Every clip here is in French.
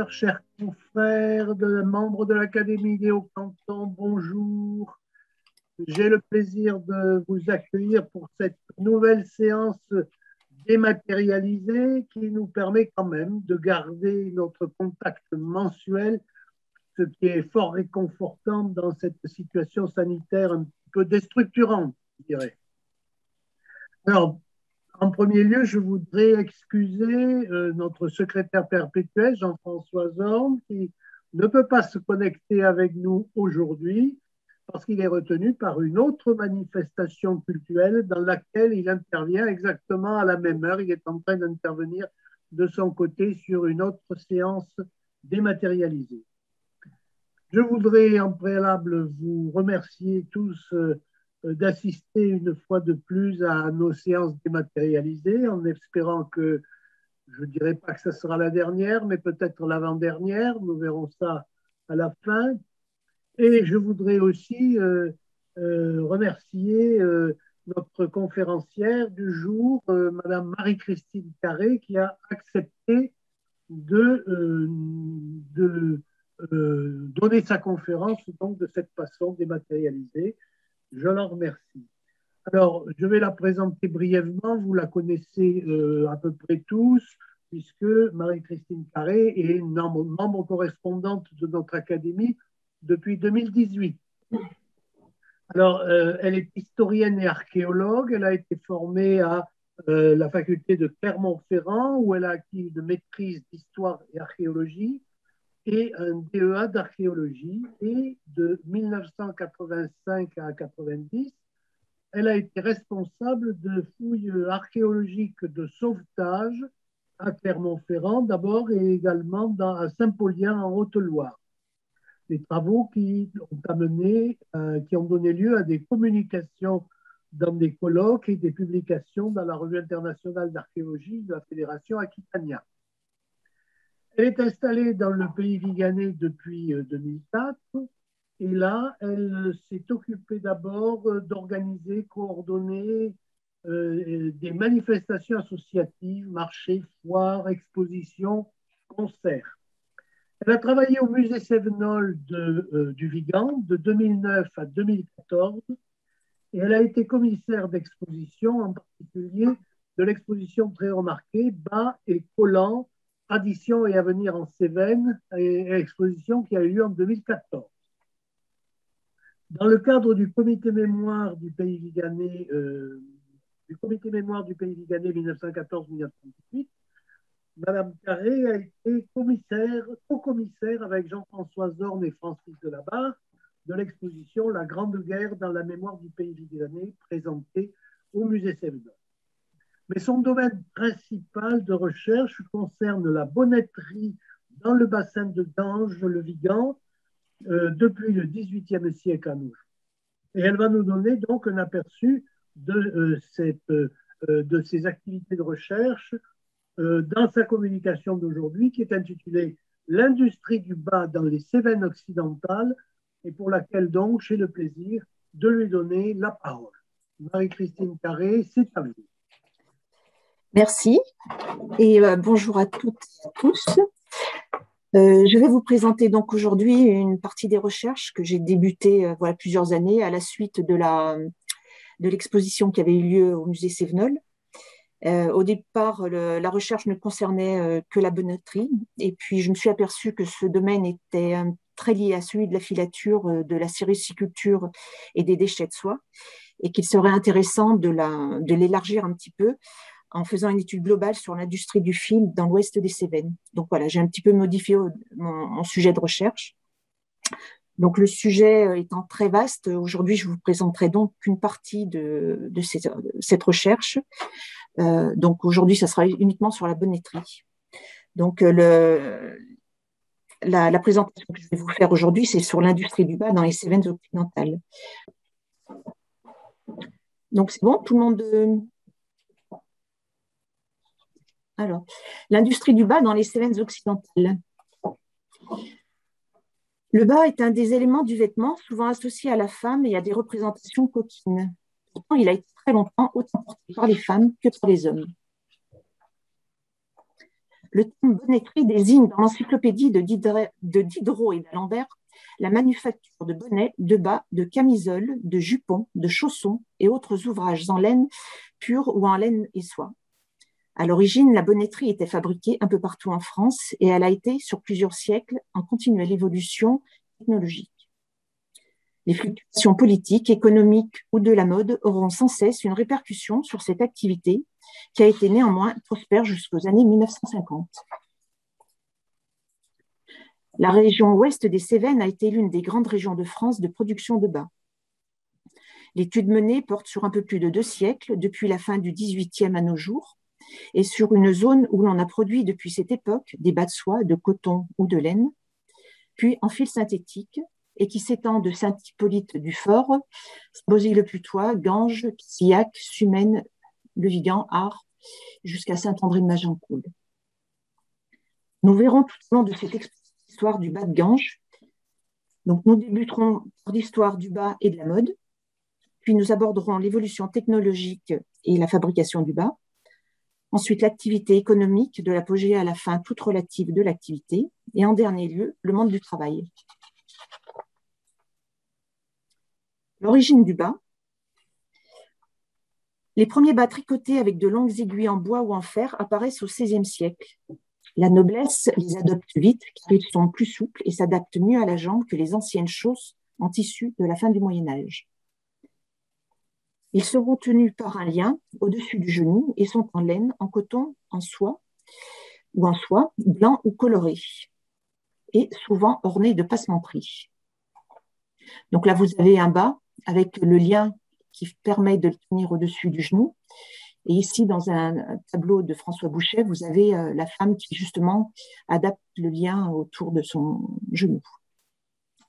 chers confrères, membres de l'Académie des Hauts-Cantons, bonjour. J'ai le plaisir de vous accueillir pour cette nouvelle séance dématérialisée qui nous permet quand même de garder notre contact mensuel, ce qui est fort réconfortant dans cette situation sanitaire un peu déstructurante, je dirais. Alors, en premier lieu, je voudrais excuser notre secrétaire perpétuel, Jean-François Zorn, qui ne peut pas se connecter avec nous aujourd'hui parce qu'il est retenu par une autre manifestation culturelle dans laquelle il intervient exactement à la même heure. Il est en train d'intervenir de son côté sur une autre séance dématérialisée. Je voudrais en préalable vous remercier tous d'assister une fois de plus à nos séances dématérialisées en espérant que, je ne dirais pas que ce sera la dernière, mais peut-être l'avant-dernière, nous verrons ça à la fin. Et je voudrais aussi remercier notre conférencière du jour, Madame Marie-Christine Carré, qui a accepté de donner sa conférence donc, de cette façon dématérialisée. Je l'en remercie. Alors, je vais la présenter brièvement. Vous la connaissez à peu près tous, puisque Marie-Christine Carré est membre correspondante de notre académie depuis 2018. Alors, elle est historienne et archéologue. Elle a été formée à la faculté de Clermont-Ferrand, où elle a acquis une maîtrise d'histoire et archéologie et un DEA d'archéologie. Et de 1985 à 90, elle a été responsable de fouilles archéologiques de sauvetage à Clermont-Ferrand d'abord et également à Saint-Paulien en Haute-Loire. Des travaux qui ont donné lieu à des communications dans des colloques et des publications dans la Revue internationale d'archéologie de la Fédération Aquitania. Elle est installée dans le pays viganais depuis 2004 et là, elle s'est occupée d'abord d'organiser, coordonner des manifestations associatives, marchés, foires, expositions, concerts. Elle a travaillé au musée Sévenol du Vigan de 2009 à 2014 et elle a été commissaire d'exposition, en particulier de l'exposition très remarquée Bas et Collant, Tradition et avenir en Cévennes, exposition qui a eu lieu en 2014. Dans le cadre du comité mémoire du pays viganais, 1914-1918, Madame Carré a été co-commissaire avec Jean-François Zorn et Francis Delabarre de l'exposition La Grande Guerre dans la mémoire du pays viganais présentée au musée Sévenol. Mais son domaine principal de recherche concerne la bonneterie dans le bassin de Ganges, le Vigan, depuis le XVIIIe siècle à nous. Et elle va nous donner donc un aperçu de ces activités de recherche dans sa communication d'aujourd'hui qui est intitulée « L'industrie du bas dans les Cévennes occidentales » et pour laquelle donc j'ai le plaisir de lui donner la parole. Marie-Christine Carré, c'est à vous. Merci et bonjour à toutes et à tous. Je vais vous présenter donc aujourd'hui une partie des recherches que j'ai débutées voilà plusieurs années à la suite de l'exposition qui avait eu lieu au musée Sévenol. Au départ, la recherche ne concernait que la bonneterie et puis je me suis aperçue que ce domaine était très lié à celui de la filature, de la sériciculture et des déchets de soie et qu'il serait intéressant de l'élargir un petit peu en faisant une étude globale sur l'industrie du fil dans l'ouest des Cévennes. Donc voilà, j'ai un petit peu modifié mon sujet de recherche. Donc le sujet étant très vaste, aujourd'hui je vous présenterai donc une partie de cette recherche. Donc aujourd'hui, ça sera uniquement sur la bonneterie. Donc la présentation que je vais vous faire aujourd'hui, c'est sur l'industrie du bas dans les Cévennes occidentales. Donc c'est bon, tout le monde. Alors, l'industrie du bas dans les Cévennes occidentales. Le bas est un des éléments du vêtement souvent associé à la femme et à des représentations coquines. Pourtant, il a été très longtemps autant porté par les femmes que par les hommes. Le terme bonnetterie désigne dans l'encyclopédie de Diderot et d'Alembert la manufacture de bonnets, de bas, de camisoles, de jupons, de chaussons et autres ouvrages en laine pure ou en laine et soie. À l'origine, la bonnetterie était fabriquée un peu partout en France et elle a été, sur plusieurs siècles, en continuelle évolution technologique. Les fluctuations politiques, économiques ou de la mode auront sans cesse une répercussion sur cette activité qui a été néanmoins prospère jusqu'aux années 1950. La région ouest des Cévennes a été l'une des grandes régions de France de production de bas. L'étude menée porte sur un peu plus de 2 siècles, depuis la fin du XVIIIe à nos jours, et sur une zone où l'on a produit depuis cette époque des bas de soie, de coton ou de laine, puis en fil synthétique, et qui s'étend de Saint-Hippolyte-du-Fort, Bosille-le-Putois, Ganges, Xillac, Sumène, Le Vigan, Ars, jusqu'à Saint-André-de-Magincourt. Nous verrons tout au long de cette histoire du bas de Ganges. Donc, nous débuterons par l'histoire du bas et de la mode, puis nous aborderons l'évolution technologique et la fabrication du bas. Ensuite, l'activité économique, de l'apogée à la fin toute relative de l'activité. Et en dernier lieu, le monde du travail. L'origine du bas. Les premiers bas tricotés avec de longues aiguilles en bois ou en fer apparaissent au XVIe siècle. La noblesse les adopte vite car ils sont plus souples et s'adaptent mieux à la jambe que les anciennes chausses en tissu de la fin du Moyen-Âge. Ils seront tenus par un lien au-dessus du genou et sont en laine, en coton, en soie, blanc ou coloré, et souvent ornés de passementeries. Donc là, vous avez un bas avec le lien qui permet de le tenir au-dessus du genou. Et ici, dans un tableau de François Boucher, vous avez la femme qui, justement, adapte le lien autour de son genou.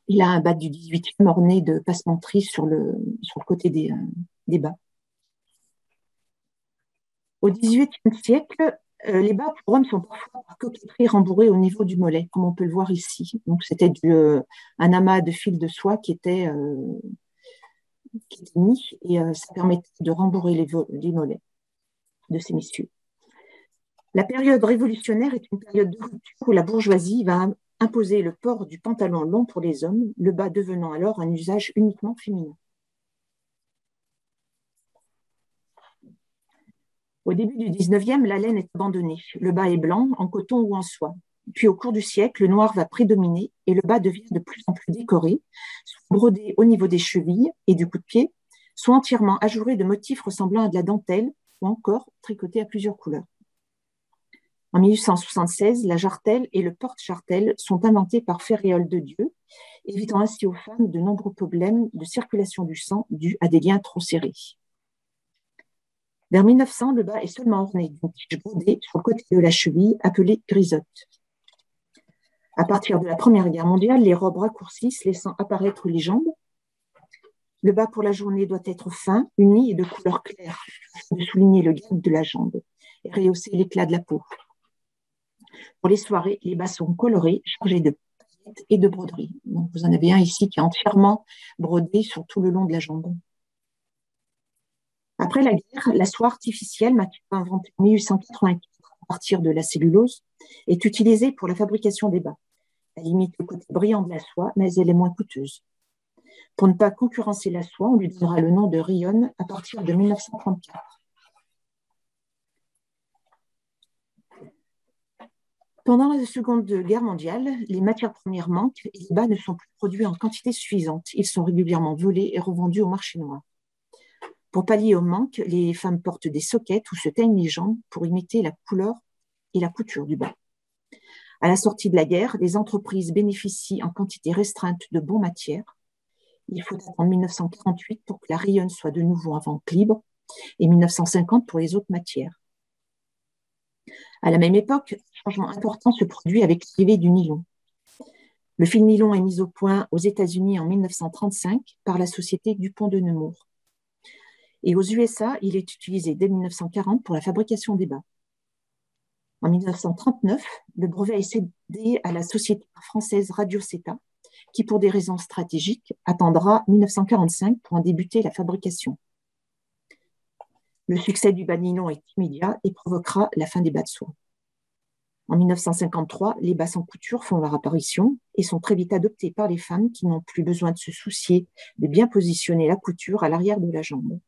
Il a un bas du 18e orné de passementeries sur le côté des bas. Au XVIIIe siècle, les bas pour hommes sont parfois par coquetterie rembourrés au niveau du mollet, comme on peut le voir ici. Donc, c'était un amas de fils de soie qui était mis et ça permettait de rembourrer les mollets de ces messieurs. La période révolutionnaire est une période de rupture où la bourgeoisie va imposer le port du pantalon long pour les hommes, le bas devenant alors un usage uniquement féminin. Au début du 19e, la laine est abandonnée. Le bas est blanc, en coton ou en soie. Puis au cours du siècle, le noir va prédominer et le bas devient de plus en plus décoré, soit brodé au niveau des chevilles et du coup de pied, soit entièrement ajouré de motifs ressemblant à de la dentelle ou encore tricoté à plusieurs couleurs. En 1876, la jartelle et le porte-jartelle sont inventés par Ferréol de Dieu, évitant ainsi aux femmes de nombreux problèmes de circulation du sang dus à des liens trop serrés. Vers 1900, le bas est seulement orné d'une tige brodée sur le côté de la cheville, appelée grisotte. À partir de la Première Guerre mondiale, les robes raccourcissent, laissant apparaître les jambes. Le bas pour la journée doit être fin, uni et de couleur claire, afin de souligner le gain de la jambe et rehausser l'éclat de la peau. Pour les soirées, les bas sont colorés, chargés de paillettes et de broderies. Donc, vous en avez un ici qui est entièrement brodé sur tout le long de la jambe. Après la guerre, la soie artificielle, matière inventée en 1884 à partir de la cellulose, est utilisée pour la fabrication des bas. Elle imite le côté brillant de la soie, mais elle est moins coûteuse. Pour ne pas concurrencer la soie, on lui donnera le nom de rayon à partir de 1934. Pendant la Seconde Guerre mondiale, les matières premières manquent et les bas ne sont plus produits en quantité suffisante. Ils sont régulièrement volés et revendus au marché noir. Pour pallier au manque, les femmes portent des soquettes ou se teignent les jambes pour imiter la couleur et la couture du bas. À la sortie de la guerre, les entreprises bénéficient en quantité restreinte de bonnes matières. Il faut attendre 1948 pour que la rayonne soit de nouveau en vente libre et 1950 pour les autres matières. À la même époque, un changement important se produit avec l'arrivée du nylon. Le fil nylon est mis au point aux États-Unis en 1935 par la société Dupont de Nemours. Et aux USA, il est utilisé dès 1940 pour la fabrication des bas. En 1939, le brevet est cédé à la société française Radio Ceta, qui, pour des raisons stratégiques, attendra 1945 pour en débuter la fabrication. Le succès du bas nylon est immédiat et provoquera la fin des bas de soie. En 1953, les bas sans couture font leur apparition et sont très vite adoptés par les femmes qui n'ont plus besoin de se soucier de bien positionner la couture à l'arrière de la jambe.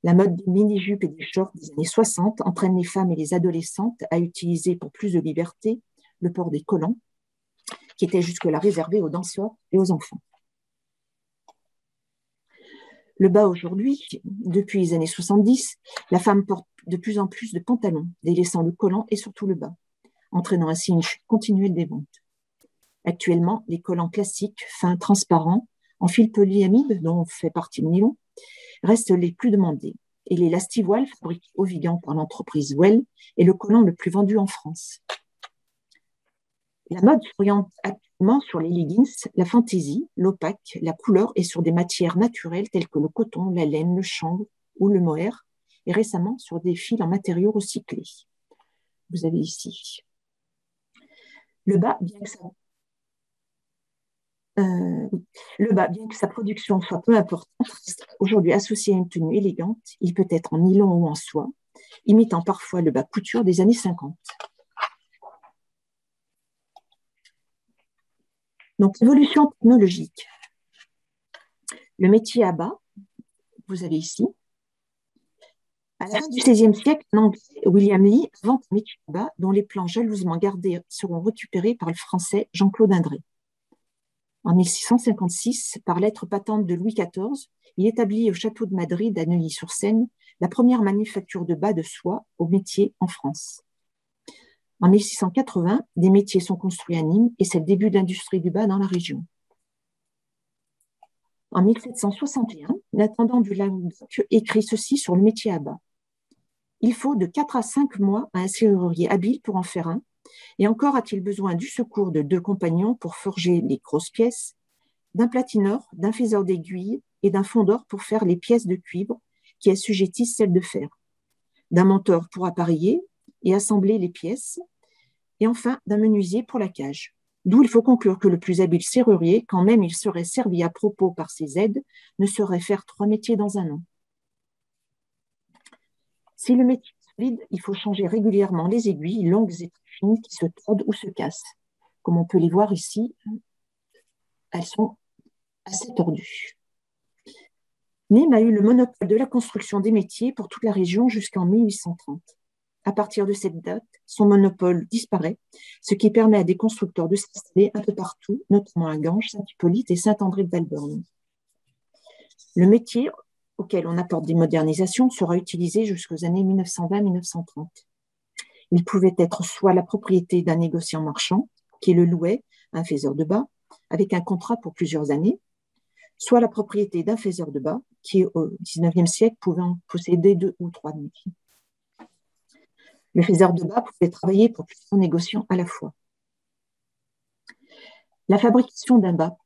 La mode des mini-jupes et des shorts des années 60 entraîne les femmes et les adolescentes à utiliser pour plus de liberté le port des collants, qui était jusque-là réservé aux danseurs et aux enfants. Le bas aujourd'hui, depuis les années 70, la femme porte de plus en plus de pantalons, délaissant le collant et surtout le bas, entraînant ainsi une chute continuelle des ventes. Actuellement, les collants classiques, fins, transparents, en fil polyamide, dont fait partie le nylon, restent les plus demandés. Et l'élastivoile, fabriqué au Vigan par l'entreprise Well, est le collant le plus vendu en France. La mode s'oriente actuellement sur les leggings, la fantaisie, l'opaque, la couleur et sur des matières naturelles telles que le coton, la laine, le chanvre ou le mohair, et récemment sur des fils en matériaux recyclés. Vous avez ici le bas, bien que sa production soit peu importante, reste aujourd'hui associé à une tenue élégante. Il peut être en nylon ou en soie, imitant parfois le bas couture des années 50. Donc, évolution technologique. Le métier à bas, vous avez ici. À la fin du XVIe siècle, l'anglais William Lee invente un métier à bas dont les plans jalousement gardés seront récupérés par le français Jean-Claude Indré. En 1656, par lettre patente de Louis XIV, il établit au château de Madrid, à Neuilly-sur-Seine, la première manufacture de bas de soie au métier en France. En 1680, des métiers sont construits à Nîmes et c'est le début de l'industrie du bas dans la région. En 1761, l'intendant du Languedoc écrit ceci sur le métier à bas. Il faut de 4 à 5 mois à un serrurier habile pour en faire un, et encore a-t-il besoin du secours de 2 compagnons pour forger les grosses pièces, d'un platineur, d'un faiseur d'aiguilles et d'un fondeur pour faire les pièces de cuivre qui assujettissent celles de fer, d'un monteur pour appareiller et assembler les pièces, et enfin d'un menuisier pour la cage. D'où il faut conclure que le plus habile serrurier, quand même il serait servi à propos par ses aides, ne saurait faire 3 métiers dans un an. Si le métier est solide, il faut changer régulièrement les aiguilles longues et très fines qui se tordent ou se cassent. Comme on peut les voir ici, elles sont assez tordues. Nîmes a eu le monopole de la construction des métiers pour toute la région jusqu'en 1830. À partir de cette date, son monopole disparaît, ce qui permet à des constructeurs de s'installer un peu partout, notamment à Ganges, Saint-Hippolyte et Saint-André-de-Valbonne. Le métier, auquel on apporte des modernisations, sera utilisé jusqu'aux années 1920-1930. Il pouvait être soit la propriété d'un négociant marchand, qui le louait à un faiseur de bas, avec un contrat pour plusieurs années, soit la propriété d'un faiseur de bas, qui au XIXe siècle pouvait en posséder 2 ou 3 métiers. Le faiseur de bas pouvait travailler pour plusieurs négociants à la fois. La fabrication d'un bas.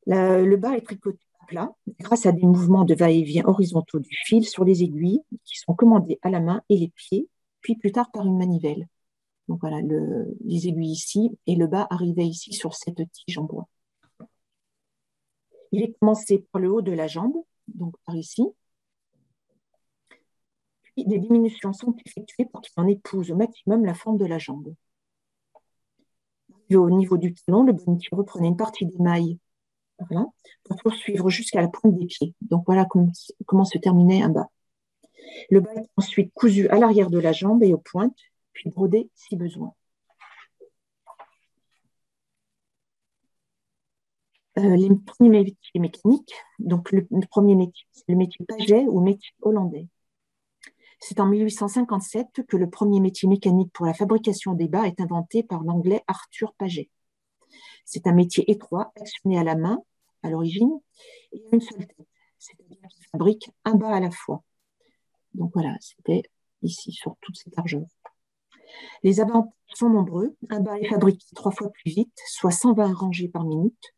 Le bas est tricoté à plat grâce à des mouvements de va-et-vient horizontaux du fil sur les aiguilles qui sont commandées à la main et les pieds, puis plus tard par une manivelle. Donc voilà, les aiguilles ici et le bas arrivait ici sur cette tige en bois. Il est commencé par le haut de la jambe, donc par ici. Puis des diminutions sont effectuées pour qu'il en épouse au maximum la forme de la jambe. Au niveau du talon, le bonnetier reprenait une partie des mailles voilà, pour poursuivre jusqu'à la pointe des pieds. Donc voilà comment se terminait un bas. Le bas est ensuite cousu à l'arrière de la jambe et aux pointes, puis brodé si besoin. Les premiers métiers mécaniques, donc le premier métier, c'est le métier paget ou métier hollandais. C'est en 1857 que le premier métier mécanique pour la fabrication des bas est inventé par l'anglais Arthur Paget. C'est un métier étroit, actionné à la main, à l'origine, et une seule tête, c'est-à-dire qu'il fabrique un bas à la fois. Donc voilà, c'était ici, sur toute cette largeur. Les avantages sont nombreux. Un bas est fabriqué 3 fois plus vite, soit 120 rangées par minute.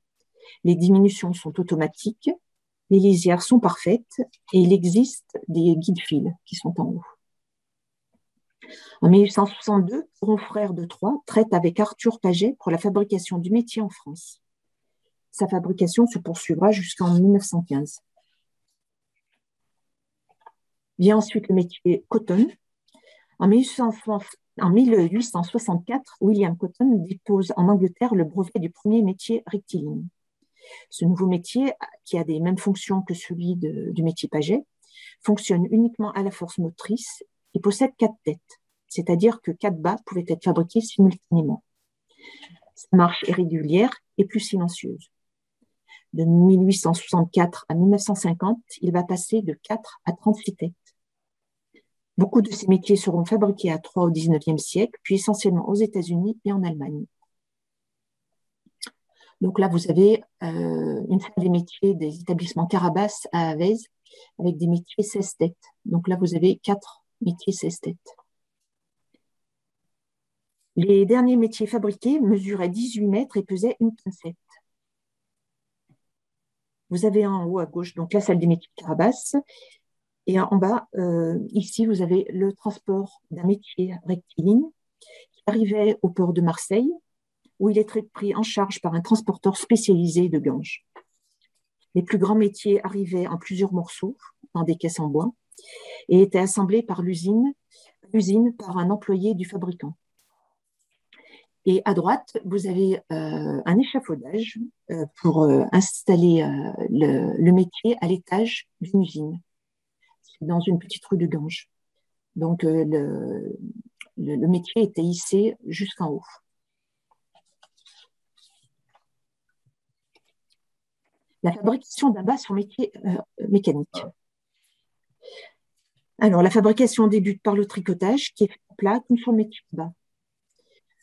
Les diminutions sont automatiques, les lisières sont parfaites et il existe des guides-fils qui sont en haut. En 1862, Confrère de Troyes traite avec Arthur Paget pour la fabrication du métier en France. Sa fabrication se poursuivra jusqu'en 1915. Vient ensuite le métier coton, En 1864, William Cotton dépose en Angleterre le brevet du premier métier rectiligne. Ce nouveau métier, qui a les mêmes fonctions que celui du métier paget, fonctionne uniquement à la force motrice et possède 4 têtes, c'est-à-dire que 4 bâts pouvaient être fabriqués simultanément. Sa marche est régulière et plus silencieuse. De 1864 à 1950, il va passer de 4 à 36 têtes. Beaucoup de ces métiers seront fabriqués à Troyes au XIXe siècle, puis essentiellement aux États-Unis et en Allemagne. Donc là, vous avez une salle des métiers des établissements Carabas à Avez, avec des métiers 16 têtes. Donc là, vous avez 4 métiers 16 têtes. Les derniers métiers fabriqués mesuraient 18 mètres et pesaient 1,7 tonne. Vous avez en haut à gauche donc la salle des métiers Carabas. Et en bas, ici, vous avez le transport d'un métier rectiligne qui arrivait au port de Marseille, où il est pris en charge par un transporteur spécialisé de Ganges. Les plus grands métiers arrivaient en plusieurs morceaux, dans des caisses en bois, et étaient assemblés par l'usine par un employé du fabricant. Et à droite, vous avez un échafaudage pour installer le métier à l'étage d'une usine, dans une petite rue de Ganges. Donc, le métier était hissé jusqu'en haut. La fabrication d'un bât sur métier mécanique. Alors, la fabrication débute par le tricotage qui est fait à plat comme sur le métier de bas.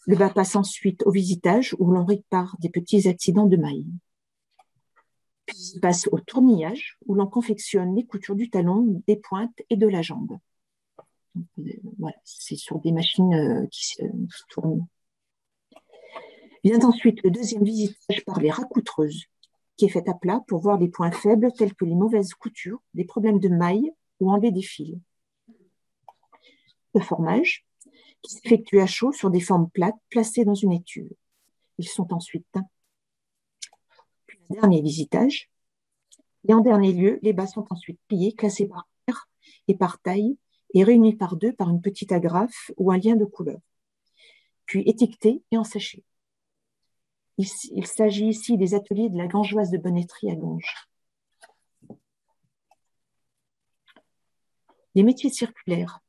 Le bas passe ensuite au visitage où l'on répare des petits accidents de maille. Puis il passe au tournillage où l'on confectionne les coutures du talon, des pointes et de la jambe. Donc, voilà, c'est sur des machines qui tournent. Vient ensuite le deuxième visitage par les racouteuses, qui est fait à plat pour voir les points faibles tels que les mauvaises coutures, des problèmes de maille ou enlever des fils. Le formage, qui s'effectue à chaud sur des formes plates placées dans une étuve. Ils sont ensuite teints. Puis un dernier visitage. Et en dernier lieu, les bas sont ensuite pliés, classés par paire et par taille et réunis par 2 par une petite agrafe ou un lien de couleur. Puis étiquetés et ensachés. Il s'agit ici des ateliers de la Gangeoise de Bonneterie à Ganges. Les métiers circulaires.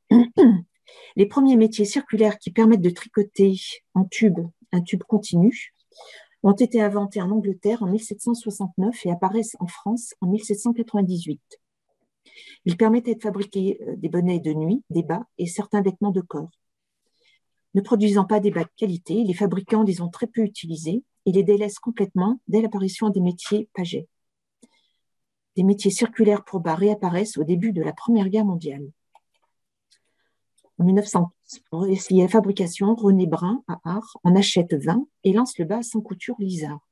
Les premiers métiers circulaires qui permettent de tricoter un tube continu, ont été inventés en Angleterre en 1769 et apparaissent en France en 1798. Ils permettaient de fabriquer des bonnets de nuit, des bas et certains vêtements de corps. Ne produisant pas des bas de qualité, les fabricants les ont très peu utilisés et les délaissent complètement dès l'apparition des métiers pagets. Des métiers circulaires pour bas réapparaissent au début de la Première Guerre mondiale. En 1915, pour essayer la fabrication, René Brun, à Arles, en achète 20 et lance le bas sans couture Lisard.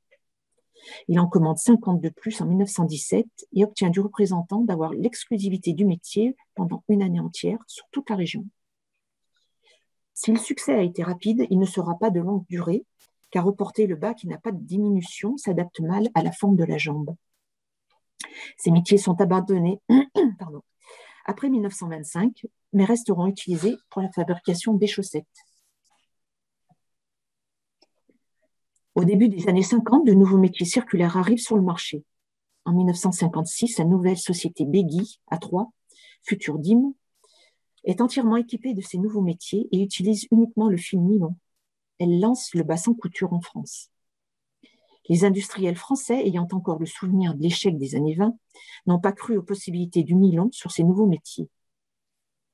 Il en commande 50 de plus en 1917 et obtient du représentant d'avoir l'exclusivité du métier pendant une année entière sur toute la région. Si le succès a été rapide, il ne sera pas de longue durée, car reporter le bas qui n'a pas de diminution s'adapte mal à la forme de la jambe. Ces métiers sont abandonnés après 1925, mais resteront utilisés pour la fabrication des chaussettes. Au début des années 50, de nouveaux métiers circulaires arrivent sur le marché. En 1956, la nouvelle société Beggy, à Troyes, future DIM, est entièrement équipée de ces nouveaux métiers et utilise uniquement le fil nylon. Elle lance le bas sans couture en France. Les industriels français, ayant encore le souvenir de l'échec des années 20, n'ont pas cru aux possibilités du nylon sur ces nouveaux métiers.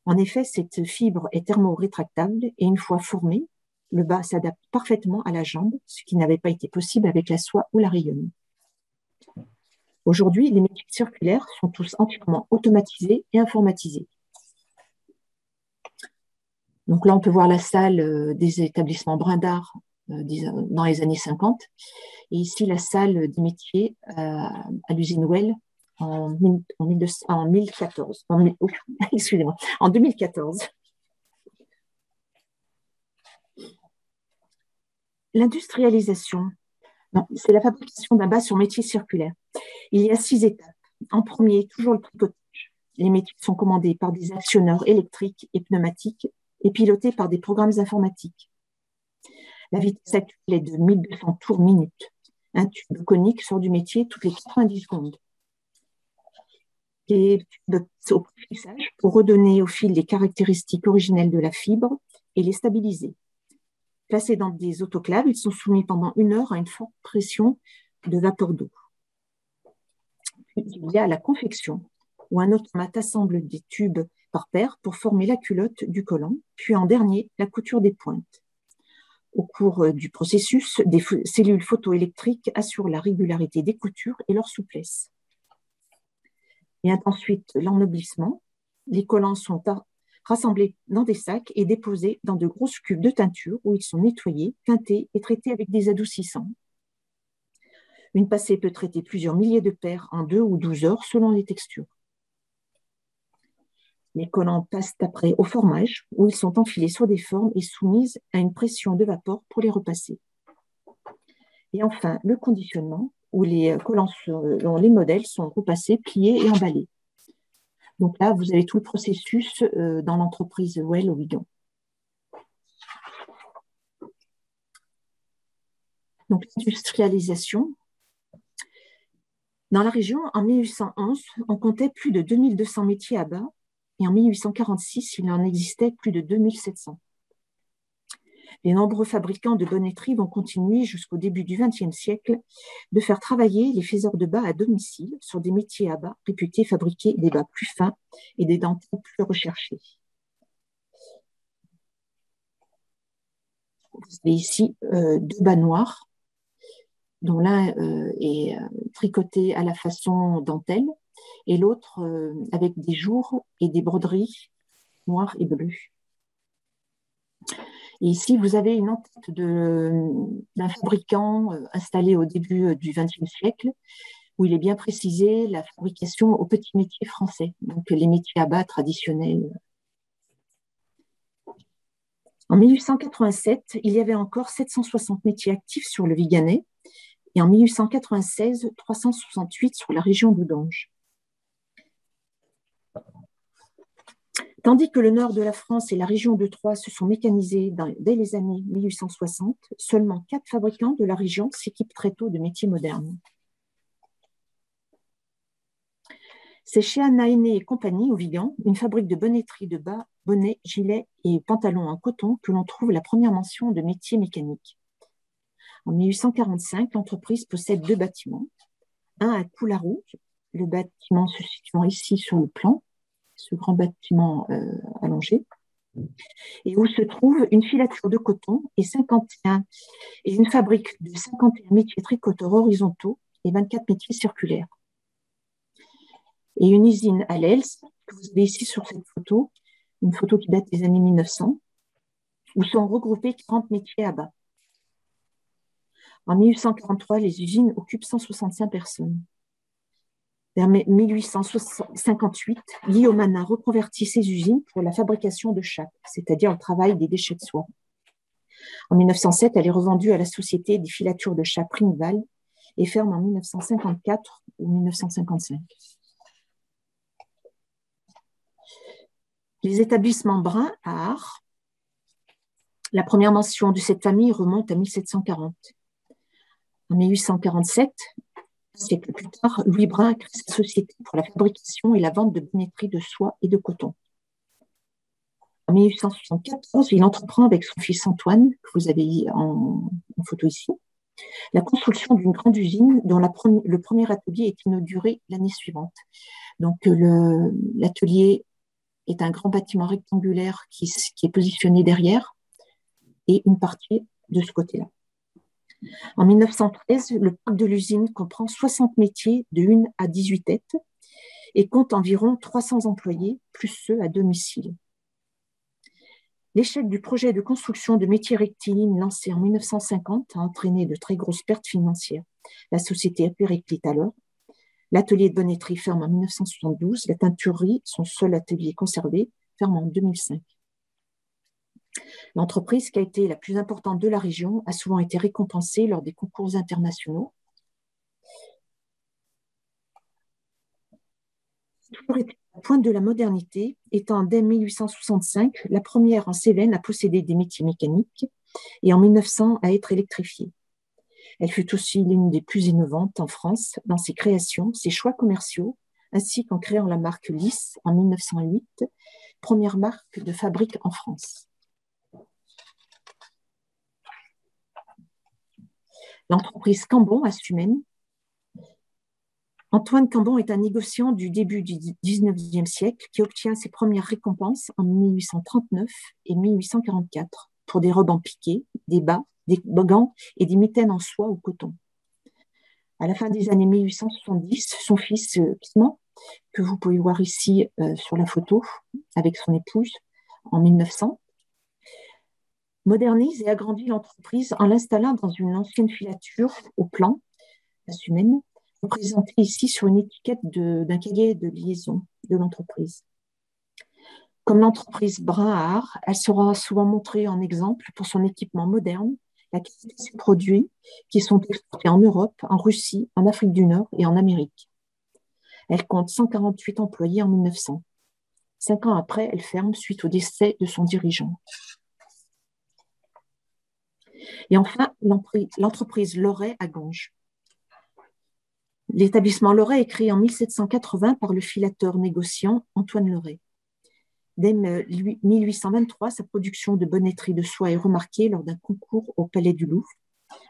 En effet, cette fibre est thermo-rétractable et une fois formée, le bas s'adapte parfaitement à la jambe, ce qui n'avait pas été possible avec la soie ou la rayonne. Aujourd'hui, les métiers circulaires sont tous entièrement automatisés et informatisés. Donc là, on peut voir la salle des établissements Brindard dans les années 50. Et ici, la salle des métiers à l'usine Well en 2014. Excusez-moi, en 2014. L'industrialisation, c'est la fabrication d'un bas sur métier circulaire. Il y a 6 étapes. En premier, toujours le tricotage. Les métiers sont commandés par des actionneurs électriques et pneumatiques et piloté par des programmes informatiques. La vitesse actuelle est de 1200 tours minute. Un tube conique sort du métier toutes les 90 secondes. Les tubes passent au préfixage pour redonner au fil les caractéristiques originelles de la fibre et les stabiliser. Placés dans des autoclaves, ils sont soumis pendant 1 heure à une forte pression de vapeur d'eau. Puis, il y a la confection, où un automate assemble des tubes par paire pour former la culotte du collant, puis en dernier, la couture des pointes. Au cours du processus, des cellules photoélectriques assurent la régularité des coutures et leur souplesse. Il y a ensuite l'ennoblissement. Les collants sont rassemblés dans des sacs et déposés dans de grosses cubes de teinture où ils sont nettoyés, teintés et traités avec des adoucissants. Une passée peut traiter plusieurs milliers de paires en 2 ou 12 heures selon les textures. Les collants passent après au formage où ils sont enfilés sur des formes et soumis à une pression de vapeur pour les repasser. Et enfin, le conditionnement où les collants, dont les modèles sont repassés, pliés et emballés. Donc là, vous avez tout le processus dans l'entreprise Well au Vigan. Donc l'industrialisation. Dans la région, en 1811, on comptait plus de 2200 métiers à bas et en 1846, il en existait plus de 2700. Les nombreux fabricants de bonneterie vont continuer jusqu'au début du XXe siècle de faire travailler les faiseurs de bas à domicile sur des métiers à bas réputés fabriquer des bas plus fins et des dentelles plus recherchées. Vous avez ici 2 bas noirs, dont l'un est tricoté à la façon dentelle et l'autre avec des jours et des broderies noires et bleues. Et ici, vous avez une en-tête d'un fabricant installé au début du XXe siècle, où il est bien précisé la fabrication aux petits métiers français, donc les métiers à bas traditionnels. En 1887, il y avait encore 760 métiers actifs sur le Viganais, et en 1896, 368 sur la région d'Oudange. Tandis que le nord de la France et la région de Troyes se sont mécanisés dès les années 1860, seulement 4 fabricants de la région s'équipent très tôt de métiers modernes. C'est chez Anna Aîné et compagnie au Vigan, une fabrique de bonneterie de bas, bonnets, gilets et pantalons en coton, que l'on trouve la première mention de métier mécanique. En 1845, l'entreprise possède 2 bâtiments, un à Coularou, le bâtiment se situant ici sur le plan, ce grand bâtiment allongé, et où se trouve une filature de coton et une fabrique de 51 métiers tricoteurs horizontaux et 24 métiers circulaires. Et une usine à l'Els, que vous avez ici sur cette photo, une photo qui date des années 1900, où sont regroupés 40 métiers à bas. En 1843, les usines occupent 165 personnes. Vers 1858, Guillaume Anna reconvertit ses usines pour la fabrication de chapes, c'est-à-dire le travail des déchets de soie. En 1907, elle est revendue à la société des filatures de chapes Ringval et ferme en 1954 ou 1955. Les établissements Brun à Ars, la première mention de cette famille remonte à 1740. En 1847, un siècle plus tard, Louis Brun crée sa société pour la fabrication et la vente de bonneterie de soie et de coton. En 1874, il entreprend avec son fils Antoine, que vous avez en photo ici, la construction d'une grande usine dont le premier atelier est inauguré l'année suivante. Donc l'atelier est un grand bâtiment rectangulaire qui est positionné derrière et une partie de ce côté-là. En 1913, le parc de l'usine comprend 60 métiers de 1 à 18 têtes et compte environ 300 employés, plus ceux à domicile. L'échec du projet de construction de métiers rectilignes lancé en 1950 a entraîné de très grosses pertes financières. La société a périclite alors. L'atelier de bonneterie ferme en 1972. La teinturerie, son seul atelier conservé, ferme en 2005. L'entreprise, qui a été la plus importante de la région, a souvent été récompensée lors des concours internationaux. toujours été à la pointe de la modernité, étant dès 1865 la première en Cévennes à posséder des métiers mécaniques et en 1900 à être électrifiée. Elle fut aussi l'une des plus innovantes en France dans ses créations, ses choix commerciaux, ainsi qu'en créant la marque Lys en 1908, première marque de fabrique en France. L'entreprise Cambon à Sumène. Antoine Cambon est un négociant du début du XIXe siècle qui obtient ses premières récompenses en 1839 et 1844 pour des robes en piqué, des bas, des gants et des mitaines en soie ou coton. À la fin des années 1870, son fils Clément, que vous pouvez voir ici sur la photo avec son épouse en 1900, modernise et agrandit l'entreprise en l'installant dans une ancienne filature au plan, à Sumène, représentée ici sur une étiquette d'un cahier de liaison de l'entreprise. Comme l'entreprise Brun à Art, elle sera souvent montrée en exemple pour son équipement moderne, la qualité de ses produits qui sont exportés en Europe, en Russie, en Afrique du Nord et en Amérique. Elle compte 148 employés en 1900. 5 ans après, elle ferme suite au décès de son dirigeant. Et enfin, l'entreprise Loret à Ganges. L'établissement Loret est créé en 1780 par le filateur négociant Antoine Loret. Dès 1823, sa production de bonneterie de soie est remarquée lors d'un concours au Palais du Louvre,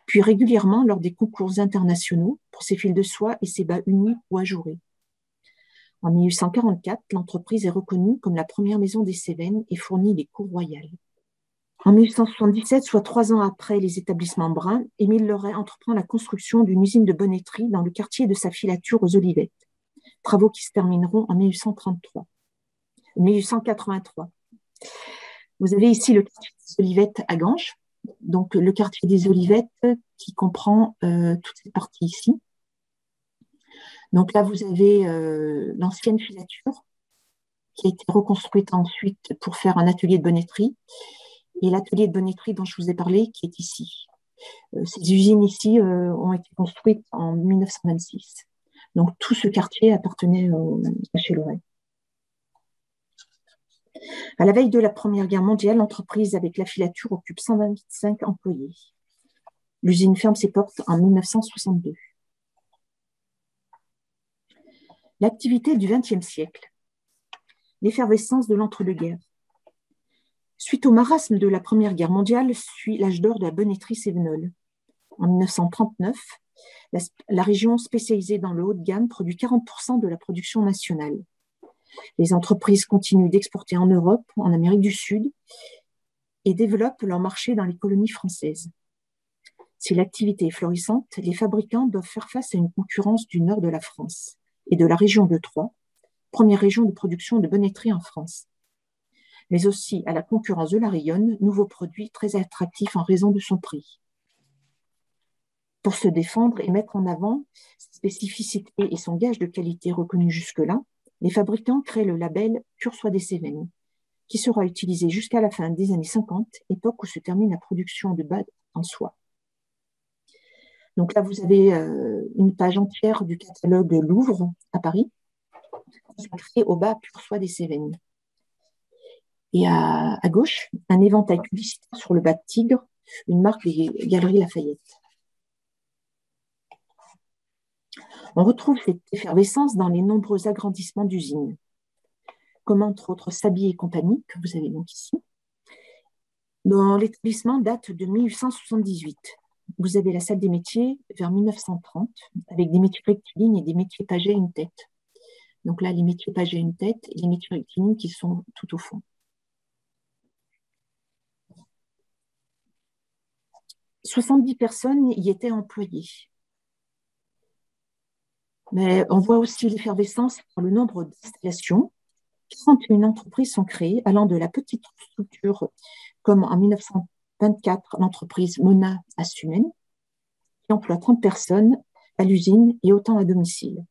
puis régulièrement lors des concours internationaux pour ses fils de soie et ses bas unis ou ajourés. En 1844, l'entreprise est reconnue comme la première maison des Cévennes et fournit les cours royales. En 1877, soit 3 ans après les établissements Brun, Émile Loret entreprend la construction d'une usine de bonneterie dans le quartier de sa filature aux Olivettes, travaux qui se termineront en 1883. Vous avez ici le quartier des Olivettes à Ganges, donc le quartier des Olivettes qui comprend toute cette partie ici. Donc là, vous avez l'ancienne filature qui a été reconstruite ensuite pour faire un atelier de bonneterie et l'atelier de bonneterie dont je vous ai parlé qui est ici. Ces usines ici ont été construites en 1926. Donc tout ce quartier appartenait à chez Loret. À la veille de la Première Guerre mondiale, l'entreprise avec la filature occupe 125 employés. L'usine ferme ses portes en 1962. L'activité du XXe siècle. L'effervescence de l'entre-deux-guerres. Suite au marasme de la Première Guerre mondiale, suit l'âge d'or de la bonneterie cévenolle. En 1939, la région spécialisée dans le haut de gamme produit 40% de la production nationale. Les entreprises continuent d'exporter en Europe, en Amérique du Sud et développent leur marché dans les colonies françaises. Si l'activité est florissante, les fabricants doivent faire face à une concurrence du nord de la France et de la région de Troyes, première région de production de bonneterie en France, mais aussi à la concurrence de la Rayonne, nouveau produit très attractif en raison de son prix. Pour se défendre et mettre en avant ses spécificités et son gage de qualité reconnu jusque-là, les fabricants créent le label Pure Soie des Cévennes, qui sera utilisé jusqu'à la fin des années 50, époque où se termine la production de bas en soie. Donc là, vous avez une page entière du catalogue Louvre à Paris, consacré au bas Pure Soie des Cévennes. Et à gauche, un éventail publicitaire sur le bas de Tigre, une marque des Galeries Lafayette. On retrouve cette effervescence dans les nombreux agrandissements d'usines, comme entre autres Sabier et compagnie, que vous avez donc ici, dont l'établissement date de 1878. Vous avez la salle des métiers vers 1930, avec des métiers rectilignes et des métiers pagés à une tête. Donc là, les métiers pagés à une tête et les métiers rectilignes qui sont tout au fond. 70 personnes y étaient employées. Mais on voit aussi l'effervescence par le nombre d'installations. 41 entreprises sont créées, allant de la petite structure, comme en 1924, l'entreprise Mona à Sumène, qui emploie 30 personnes à l'usine et autant à domicile.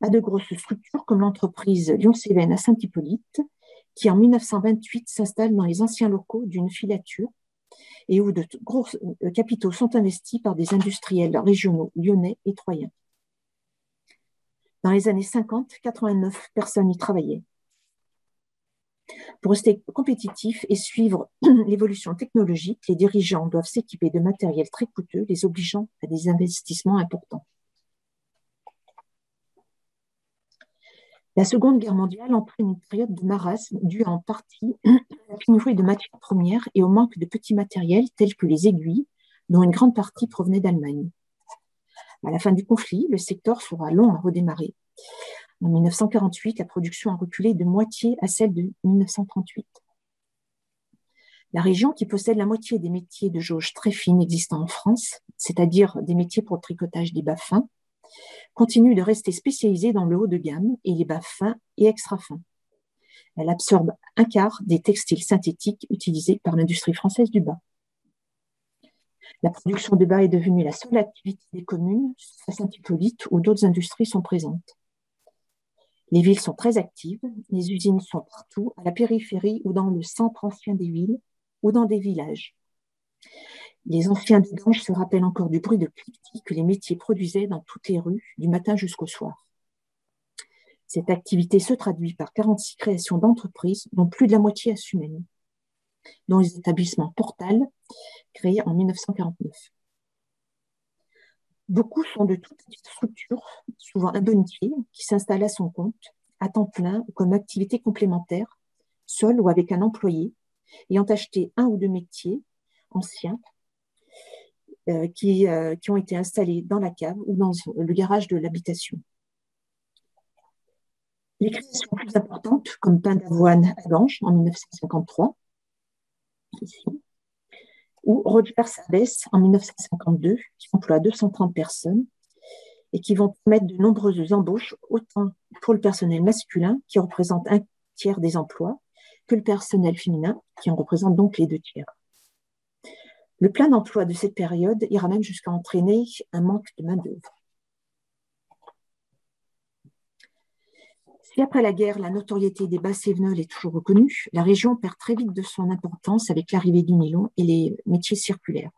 À de grosses structures, comme l'entreprise Lyon-Cévennes à Saint-Hippolyte, qui en 1928 s'installe dans les anciens locaux d'une filature et où de gros capitaux sont investis par des industriels régionaux lyonnais et troyens. Dans les années 50, 89 personnes y travaillaient. Pour rester compétitifs et suivre l'évolution technologique, les dirigeants doivent s'équiper de matériel très coûteux, les obligeant à des investissements importants. La Seconde Guerre mondiale entraîne une période de marasme due en partie à la pénurie de matières premières et au manque de petits matériels tels que les aiguilles, dont une grande partie provenait d'Allemagne. À la fin du conflit, le secteur sera long à redémarrer. En 1948, la production a reculé de moitié à celle de 1938. La région, qui possède la moitié des métiers de jauge très fine existants en France, c'est-à-dire des métiers pour le tricotage des bas fins, continue de rester spécialisée dans le haut de gamme et les bas fins et extra fins. Elle absorbe un quart des textiles synthétiques utilisés par l'industrie française du bas. La production de bas est devenue la seule activité des communes, à Saint-Hippolyte, où d'autres industries sont présentes. Les villes sont très actives, les usines sont partout, à la périphérie ou dans le centre ancien des villes ou dans des villages. Les anciens des Ganges se rappellent encore du bruit de cliquetis que les métiers produisaient dans toutes les rues, du matin jusqu'au soir. Cette activité se traduit par 46 créations d'entreprises, dont plus de la moitié assumées, dont les établissements Portal, créés en 1949. Beaucoup sont de toutes petites structures, souvent un bonnetier, qui s'installe à son compte, à temps plein ou comme activité complémentaire, seul ou avec un employé, ayant acheté un ou deux métiers anciens qui ont été installés dans la cave ou dans le garage de l'habitation. Les créations plus importantes, comme Pain d'Avoine à Ganges en 1953, ici, ou Roger Sabès en 1952, qui emploie 230 personnes et qui vont permettre de nombreuses embauches, autant pour le personnel masculin, qui représente un tiers des emplois, que le personnel féminin, qui en représente donc les 2 tiers. Le plein d'emploi de cette période ira même jusqu'à entraîner un manque de main-d'œuvre. Si après la guerre, la notoriété des Bas-Sévenols est toujours reconnue, la région perd très vite de son importance avec l'arrivée du nylon et les métiers circulaires.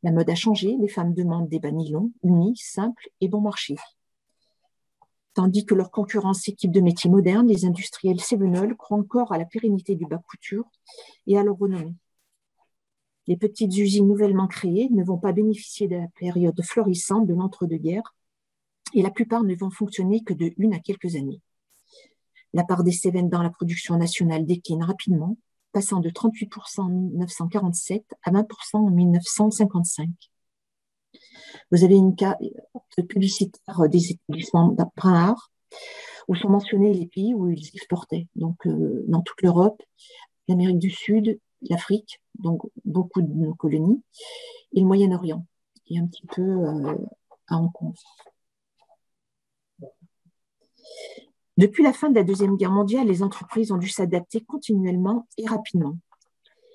La mode a changé, les femmes demandent des bas nylon, unis, simples et bon marché. Tandis que leurs concurrents s'équipent de métiers modernes, les industriels sévenols croient encore à la pérennité du bas couture et à leur renommée. Les petites usines nouvellement créées ne vont pas bénéficier de la période florissante de l'entre-deux-guerres et la plupart ne vont fonctionner que de 1 à quelques années. La part des Cévennes dans la production nationale décline rapidement, passant de 38% en 1947 à 20% en 1955. Vous avez une carte publicitaire des établissements Brun-Art où sont mentionnés les pays où ils exportaient. Donc, dans toute l'Europe, l'Amérique du Sud, l'Afrique, donc beaucoup de nos colonies, et le Moyen-Orient, et un petit peu à Hong Kong. Depuis la fin de la Deuxième Guerre mondiale, les entreprises ont dû s'adapter continuellement et rapidement.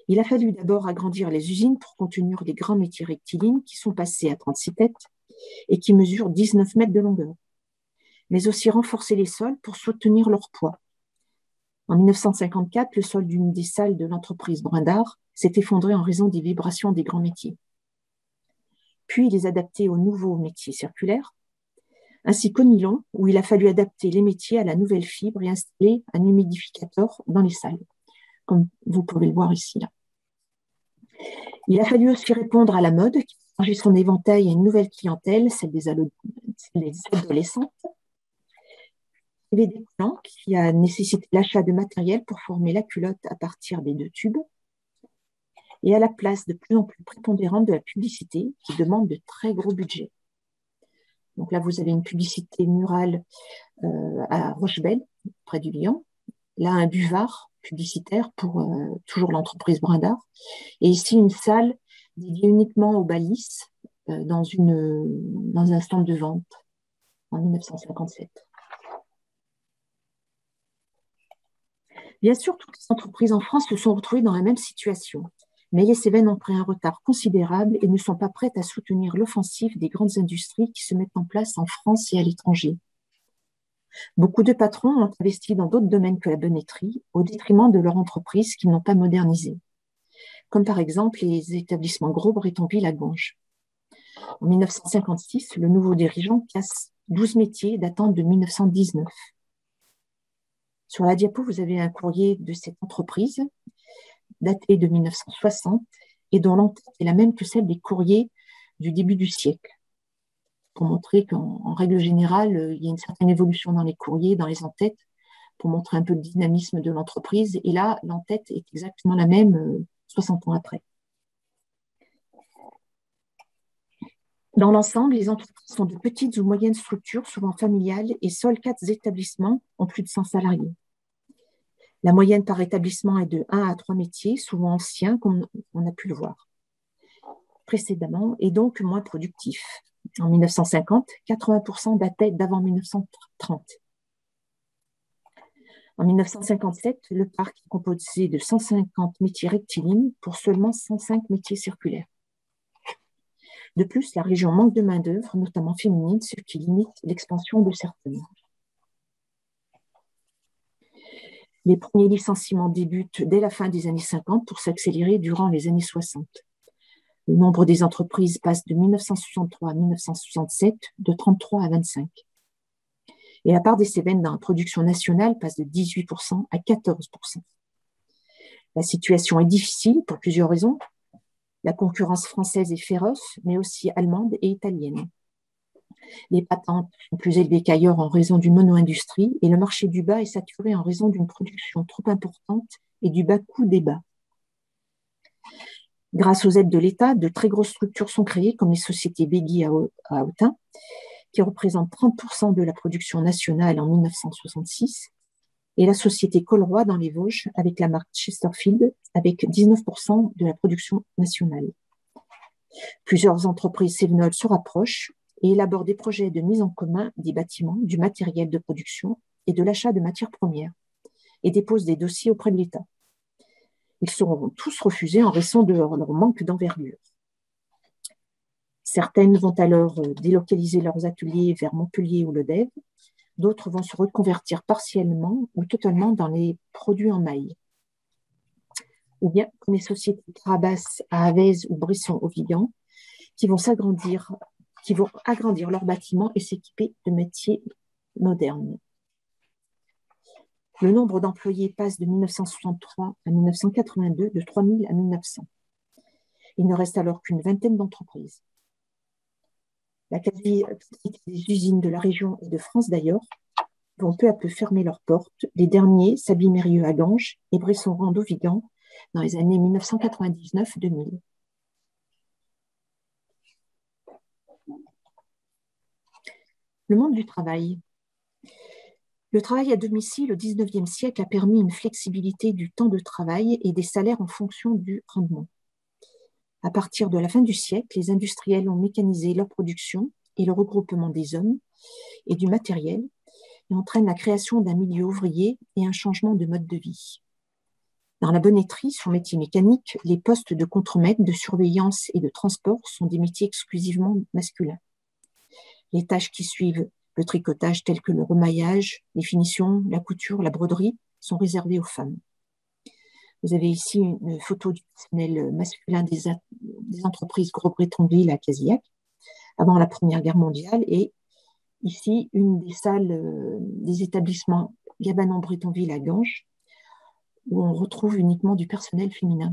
Il a fallu d'abord agrandir les usines pour contenir les grands métiers rectilignes qui sont passés à 36 têtes et qui mesurent 19 mètres de longueur, mais aussi renforcer les sols pour soutenir leur poids. En 1954, le sol d'une des salles de l'entreprise Brindard s'est effondré en raison des vibrations des grands métiers. Puis les adapter aux nouveaux métiers circulaires, ainsi qu'au nylon, où il a fallu adapter les métiers à la nouvelle fibre et installer un humidificateur dans les salles, comme vous pouvez le voir ici. Là. Il a fallu aussi répondre à la mode, qui a changé son éventail à une nouvelle clientèle, celle des adolescentes, et des collants, qui a nécessité l'achat de matériel pour former la culotte à partir des 2 tubes, et à la place de plus en plus prépondérante de la publicité, qui demande de très gros budgets. Donc là, vous avez une publicité murale à Rochebelle, près du Lyon. Là, un buvard publicitaire pour toujours l'entreprise Brindard. Et ici, une salle dédiée uniquement aux balisses dans un stand de vente en 1957. Bien sûr, toutes les entreprises en France se sont retrouvées dans la même situation. Mais les Cévennes ont pris un retard considérable et ne sont pas prêtes à soutenir l'offensive des grandes industries qui se mettent en place en France et à l'étranger. Beaucoup de patrons ont investi dans d'autres domaines que la bonneterie, au détriment de leur entreprise qu'ils n'ont pas modernisée, comme par exemple les établissements Gros Bretonville à Ganges. En 1956, le nouveau dirigeant casse 12 métiers datant de 1919. Sur la diapo, vous avez un courrier de cette entreprise daté de 1960 et dont l'entête est la même que celle des courriers du début du siècle, pour montrer qu'en règle générale, il y a une certaine évolution dans les courriers, dans les entêtes, pour montrer un peu le dynamisme de l'entreprise. Et là, l'entête est exactement la même 60 ans après. Dans l'ensemble, les entreprises sont de petites ou moyennes structures, souvent familiales, et seuls 4 établissements ont plus de 100 salariés. La moyenne par établissement est de 1 à 3 métiers, souvent anciens, comme on a pu le voir précédemment, et donc moins productifs. En 1950, 80% dataient d'avant 1930. En 1957, le parc est composé de 150 métiers rectilignes pour seulement 105 métiers circulaires. De plus, la région manque de main-d'œuvre, notamment féminine, ce qui limite l'expansion de certaines. Les premiers licenciements débutent dès la fin des années 50 pour s'accélérer durant les années 60. Le nombre des entreprises passe de 1963 à 1967 de 33 à 25. Et la part des Cévennes dans la production nationale passe de 18% à 14%. La situation est difficile pour plusieurs raisons. La concurrence française est féroce, mais aussi allemande et italienne. Les patentes sont plus élevées qu'ailleurs en raison d'une mono-industrie et le marché du bas est saturé en raison d'une production trop importante et du bas coût des bas. Grâce aux aides de l'État, de très grosses structures sont créées, comme les sociétés Begui à Autun, qui représentent 30% de la production nationale en 1966, et la société Colroy dans les Vosges, avec la marque Chesterfield, avec 19% de la production nationale. Plusieurs entreprises cévenoles se rapprochent et élaborent des projets de mise en commun des bâtiments, du matériel de production et de l'achat de matières premières, et déposent des dossiers auprès de l'État. Ils seront tous refusés en raison de leur manque d'envergure. Certaines vont alors délocaliser leurs ateliers vers Montpellier ou Lodève, d'autres vont se reconvertir partiellement ou totalement dans les produits en maille. Ou bien comme les sociétés Trabas à Avez ou Bresson au Vigan, qui vont agrandir leurs bâtiments et s'équiper de métiers modernes. Le nombre d'employés passe de 1963 à 1982 de 3 000 à 1 900. Il ne reste alors qu'une vingtaine d'entreprises. La quasi-totalité des usines de la région et de France d'ailleurs vont peu à peu fermer leurs portes. Les derniers, Sably-Mérieux à Ganges et Bresson-Rand au Vigan, dans les années 1999-2000. Le monde du travail. Le travail à domicile au XIXe siècle a permis une flexibilité du temps de travail et des salaires en fonction du rendement. À partir de la fin du siècle, les industriels ont mécanisé leur production et le regroupement des hommes et du matériel et entraînent la création d'un milieu ouvrier et un changement de mode de vie. Dans la bonneterie, sur métier mécanique, les postes de contremaître, de surveillance et de transport sont des métiers exclusivement masculins. Les tâches qui suivent le tricotage telles que le remaillage, les finitions, la couture, la broderie sont réservées aux femmes. Vous avez ici une photo du personnel masculin des entreprises Gros-Bretonville à Casillac avant la Première Guerre mondiale et ici une des salles des établissements Gabanon-Bretonville à Ganges où on retrouve uniquement du personnel féminin.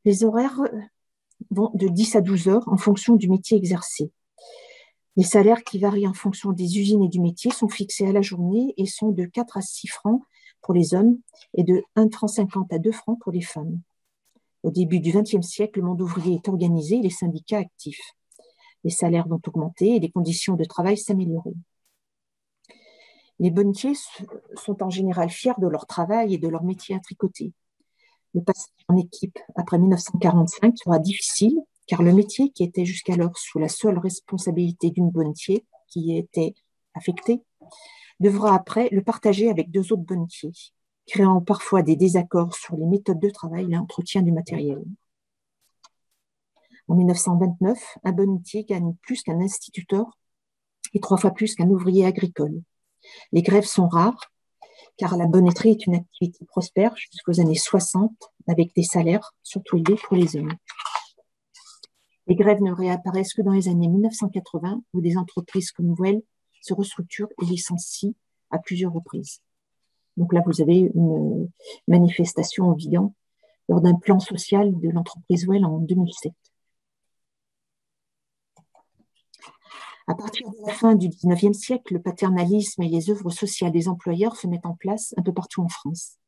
Les horaires vont de 10 à 12 heures en fonction du métier exercé. Les salaires qui varient en fonction des usines et du métier sont fixés à la journée et sont de 4 à 6 francs pour les hommes et de 1,50 franc à 2 francs pour les femmes. Au début du XXe siècle, le monde ouvrier est organisé et les syndicats actifs. Les salaires vont augmenter et les conditions de travail s'améliorer. Les bonnetiers sont en général fiers de leur travail et de leur métier à tricoter. Le passage en équipe après 1945 sera difficile car le métier qui était jusqu'alors sous la seule responsabilité d'une bonnetier qui y était affectée devra après le partager avec 2 autres bonnetiers, créant parfois des désaccords sur les méthodes de travail et l'entretien du matériel. En 1929, un bonnetier gagne plus qu'un instituteur et 3 fois plus qu'un ouvrier agricole. Les grèves sont rares car la bonneterie est une activité prospère jusqu'aux années 60, avec des salaires surtout élevés pour les hommes. Les grèves ne réapparaissent que dans les années 1980, où des entreprises comme Well se restructurent et licencient à plusieurs reprises. Donc là, vous avez une manifestation au Vigan lors d'un plan social de l'entreprise Well en 2007. À partir de la fin du XIXe siècle, le paternalisme et les œuvres sociales des employeurs se mettent en place un peu partout en France.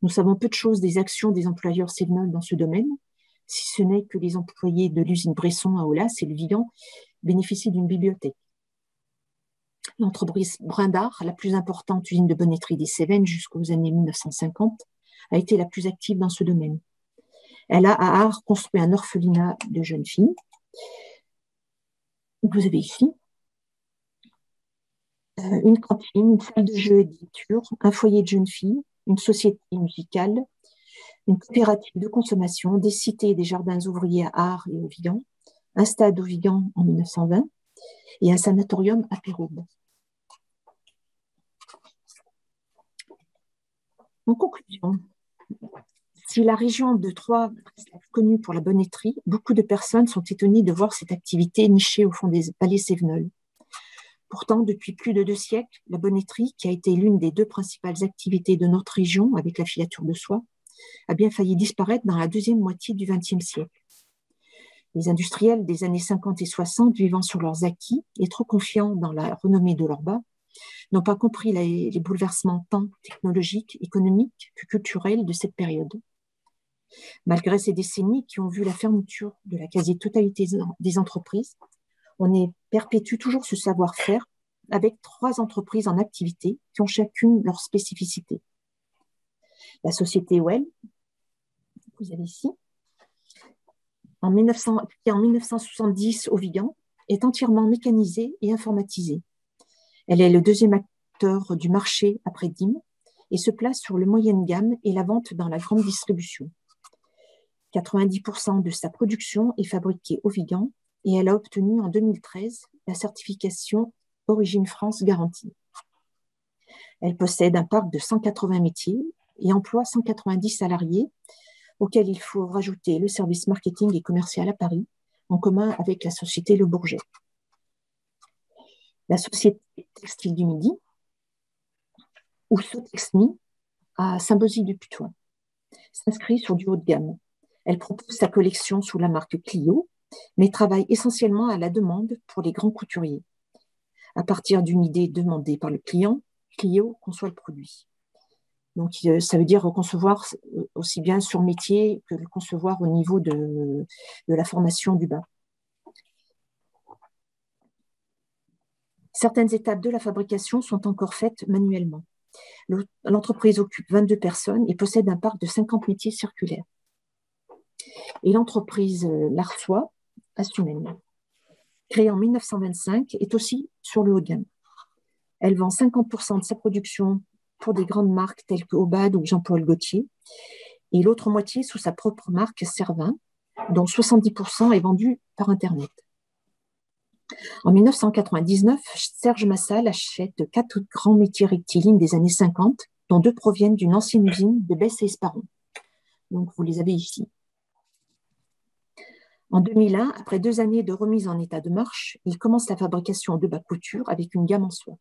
Nous savons peu de choses des actions des employeurs cévenols dans ce domaine, si ce n'est que les employés de l'usine Bresson à Aulas et le Vigan bénéficient d'une bibliothèque. L'entreprise Brindart, la plus importante usine de bonneterie des Cévennes jusqu'aux années 1950, a été la plus active dans ce domaine. Elle a à Arles construit un orphelinat de jeunes filles. Vous avez ici une cantine, une salle de jeux et de lecture, un foyer de jeunes filles, une société musicale, une coopérative de consommation, des cités et des jardins ouvriers à Arles et au Vigan, un stade au Vigan en 1920 et un sanatorium à Péroube. En conclusion, si la région de Troyes est connue pour la bonneterie, beaucoup de personnes sont étonnées de voir cette activité nichée au fond des vallées cévenols. Pourtant, depuis plus de 2 siècles, la bonneterie, qui a été l'une des 2 principales activités de notre région avec la filature de soie, a bien failli disparaître dans la deuxième moitié du XXe siècle. Les industriels des années 50 et 60, vivant sur leurs acquis et trop confiants dans la renommée de leur bas, n'ont pas compris les bouleversements tant technologiques, économiques que culturels de cette période. Malgré ces décennies qui ont vu la fermeture de la quasi-totalité des entreprises, on perpétue toujours ce savoir-faire avec 3 entreprises en activité qui ont chacune leur spécificité. La société Well, vous avez ici, qui en 1970 au Vigan, est entièrement mécanisée et informatisée. Elle est le 2e acteur du marché après DIM et se place sur le moyenne gamme et la vente dans la grande distribution. 90% de sa production est fabriquée au Vigan et elle a obtenu en 2013 la certification Origine France Garantie. Elle possède un parc de 180 métiers et emploie 190 salariés, auxquels il faut rajouter le service marketing et commercial à Paris, en commun avec la société Le Bourget. La société Textile du Midi, ou Sotexmi, à Saint-Bosy-du-Putois, s'inscrit sur du haut de gamme. Elle propose sa collection sous la marque Clio, mais travaille essentiellement à la demande pour les grands couturiers. À partir d'une idée demandée par le client, Clio conçoit le produit. Donc, ça veut dire concevoir aussi bien sur métier que le concevoir au niveau de la formation du bas. Certaines étapes de la fabrication sont encore faites manuellement. L'entreprise occupe 22 personnes et possède un parc de 50 métiers circulaires. Et l'entreprise Larsois, Assumène, créée en 1925, est aussi sur le haut de gamme. Elle vend 50% de sa production pour des grandes marques telles que Aubade ou Jean-Paul Gaultier, et l'autre moitié sous sa propre marque Servin, dont 70% est vendu par Internet. En 1999, Serge Massal achète 4 grands métiers rectilignes des années 50, dont 2 proviennent d'une ancienne usine de Besse et Esparon. Donc, vous les avez ici. En 2001, après 2 années de remise en état de marche, il commence la fabrication de bas couture avec une gamme en soie.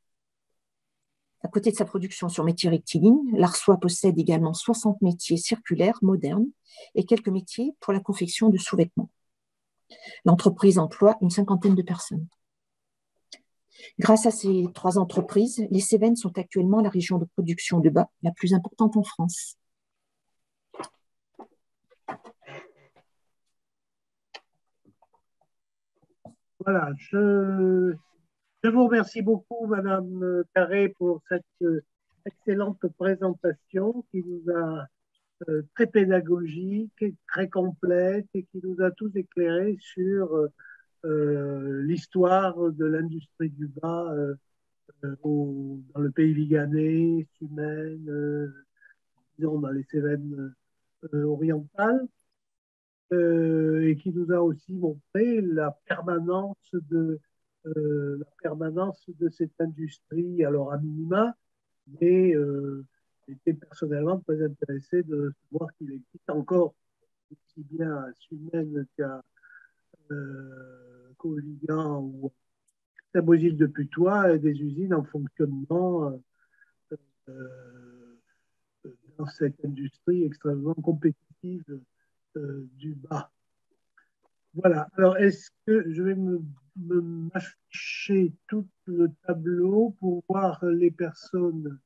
À côté de sa production sur métiers rectilignes, l'Arsois possède également 60 métiers circulaires modernes et quelques métiers pour la confection de sous-vêtements. L'entreprise emploie une 50aine de personnes. Grâce à ces 3 entreprises, les Cévennes sont actuellement la région de production de bas la plus importante en France. Voilà, je vous remercie beaucoup, Madame Carré, pour cette excellente présentation qui nous a très pédagogique, très complète et qui nous a tous éclairés sur l'histoire de l'industrie du bas dans le pays viganais, Sumène, disons dans les Cévennes orientales, et qui nous a aussi montré la permanence de cette industrie, alors à minima, mais j'étais personnellement très intéressé de voir qu'il existe encore, aussi bien à Sumène qu'au Lignan ou à Saint-Bosile-de-Putois, des usines en fonctionnement euh, dans cette industrie extrêmement compétitive du bas. Voilà. Alors, est-ce que je vais m'afficher tout le tableau pour voir les personnes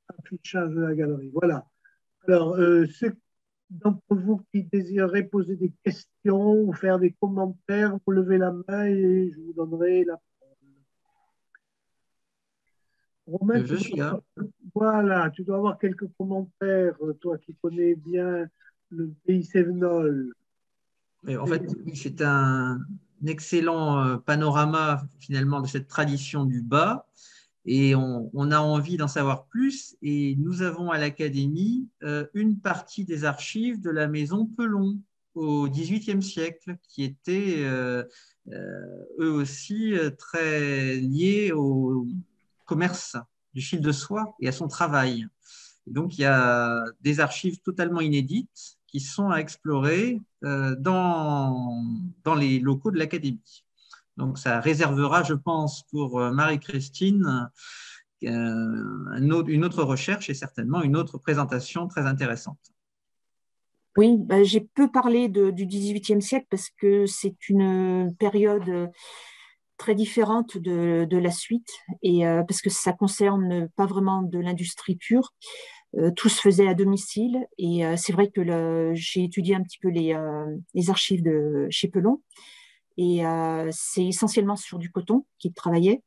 affichage de la galerie? Voilà. Alors, ceux d'entre vous qui désireraient poser des questions ou faire des commentaires, vous levez la main et je vous donnerai la parole. Romain, Je suis là. voilà, tu dois avoir quelques commentaires, toi qui connais bien le pays Cévenol. En fait, c'est un excellent panorama finalement de cette tradition du bas et on a envie d'en savoir plus et nous avons à l'Académie une partie des archives de la maison Pelon au XVIIIe siècle qui étaient eux aussi très liés au commerce du fil de soie et à son travail. Et donc, il y a des archives totalement inédites qui sont à explorer dans les locaux de l'Académie. Donc, ça réservera, je pense, pour Marie-Christine une autre recherche et certainement une autre présentation très intéressante. Oui, bah, j'ai peu parlé du XVIIIe siècle parce que c'est une période très différente de la suite et parce que ça concerne pas vraiment de l'industrie pure. Tout se faisait à domicile et c'est vrai que j'ai étudié un petit peu les archives de chez Pelon et c'est essentiellement sur du coton qu'il travaillait.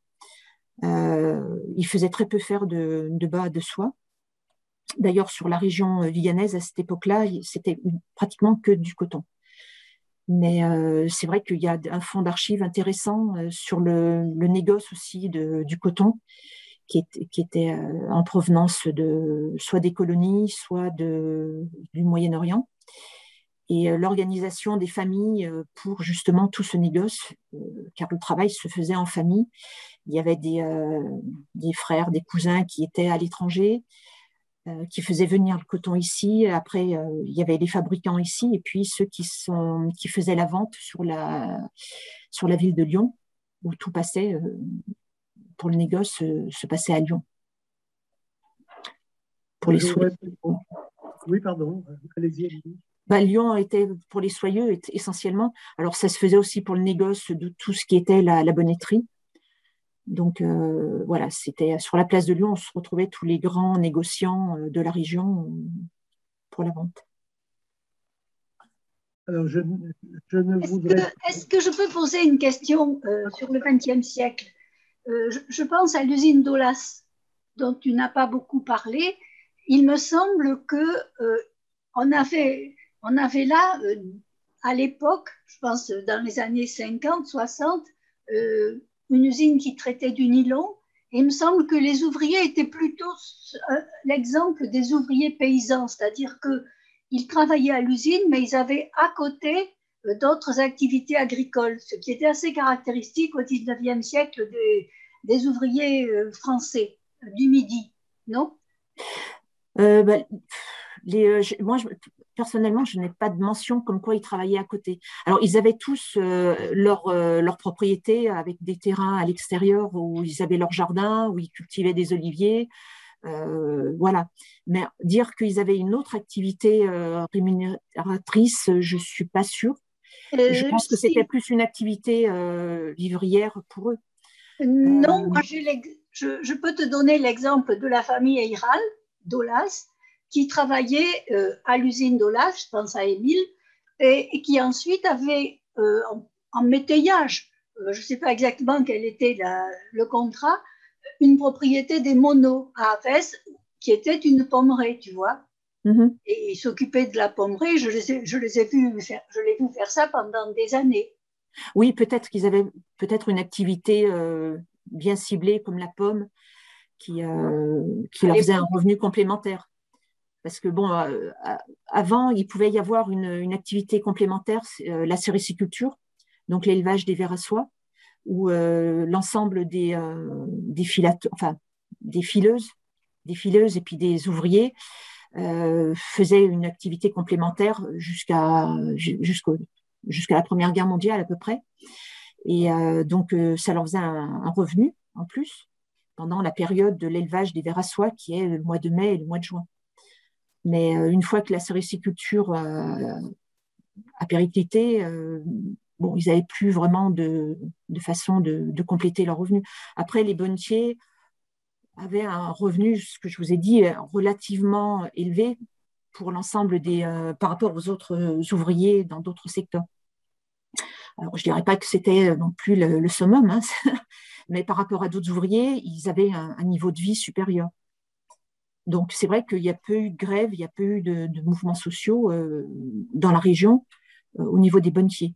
Il faisait très peu faire de bas de soie. D'ailleurs, sur la région villanaise, à cette époque-là, c'était pratiquement que du coton. Mais c'est vrai qu'il y a un fonds d'archives intéressant sur le négoce aussi du coton, qui était en provenance soit des colonies, soit du Moyen-Orient. Et l'organisation des familles pour justement tout ce négoce, car le travail se faisait en famille. Il y avait des frères, des cousins qui étaient à l'étranger, qui faisaient venir le coton ici. Après, il y avait les fabricants ici, et puis ceux qui faisaient la vente sur la ville de Lyon, où tout passait, pour le négoce, se passait à Lyon. Pour les soyeux. Oui, pardon, allez-y. Lyon était pour les soyeux essentiellement. Alors, ça se faisait aussi pour le négoce de tout ce qui était la bonneterie. Donc, voilà, c'était sur la place de Lyon, on se retrouvait tous les grands négociants de la région pour la vente. Alors, je ne voudrais... Est-ce que je peux poser une question sur le XXe siècle? Je pense à l'usine d'Olas, dont tu n'as pas beaucoup parlé. Il me semble que on avait là, à l'époque, je pense dans les années 50, 60, une usine qui traitait du nylon. Et il me semble que les ouvriers étaient plutôt l'exemple des ouvriers paysans, c'est-à-dire qu'ils travaillaient à l'usine, mais ils avaient à côté d'autres activités agricoles, ce qui était assez caractéristique au XIXe siècle des ouvriers français du Midi, non? Moi, personnellement, je n'ai pas de mention comme quoi ils travaillaient à côté. Alors, ils avaient tous leur propriété avec des terrains à l'extérieur où ils avaient leur jardin, où ils cultivaient des oliviers. Voilà. Mais dire qu'ils avaient une autre activité rémunératrice, je ne suis pas sûre. Je pense que c'était plus une activité vivrière pour eux. Non, moi, je peux te donner l'exemple de la famille Eyral d'Olas, qui travaillait à l'usine d'Olas, je pense à Émile, et qui ensuite avait en métayage, je ne sais pas exactement quel était le contrat, une propriété des Monos à Avès, qui était une pommeraie, tu vois. Mm-hmm. Et ils s'occupaient de la pommeraie, je l'ai vu faire ça pendant des années. Oui, peut-être qu'ils avaient une activité bien ciblée comme la pomme qui leur faisait un revenu complémentaire. Parce que bon, avant, il pouvait y avoir une activité complémentaire, la sériciculture, donc l'élevage des vers à soie, où l'ensemble des fileuses des fileuses et puis des ouvriers faisaient une activité complémentaire jusqu'à la Première Guerre mondiale à peu près. Et donc, ça leur faisait un revenu en plus pendant la période de l'élevage des vers à soie qui est le mois de mai et le mois de juin. Mais une fois que la sériciculture a périclité, bon, ils n'avaient plus vraiment de façon de compléter leur revenu. Après, les bonnetiers avaient un revenu, ce que je vous ai dit, relativement élevé pour l'ensemble par rapport aux autres ouvriers dans d'autres secteurs. Alors, je ne dirais pas que c'était non plus le summum, hein, mais par rapport à d'autres ouvriers, ils avaient un niveau de vie supérieur. Donc, c'est vrai qu'il y a peu eu de grève, il y a peu eu de mouvements sociaux dans la région au niveau des bonnetiers,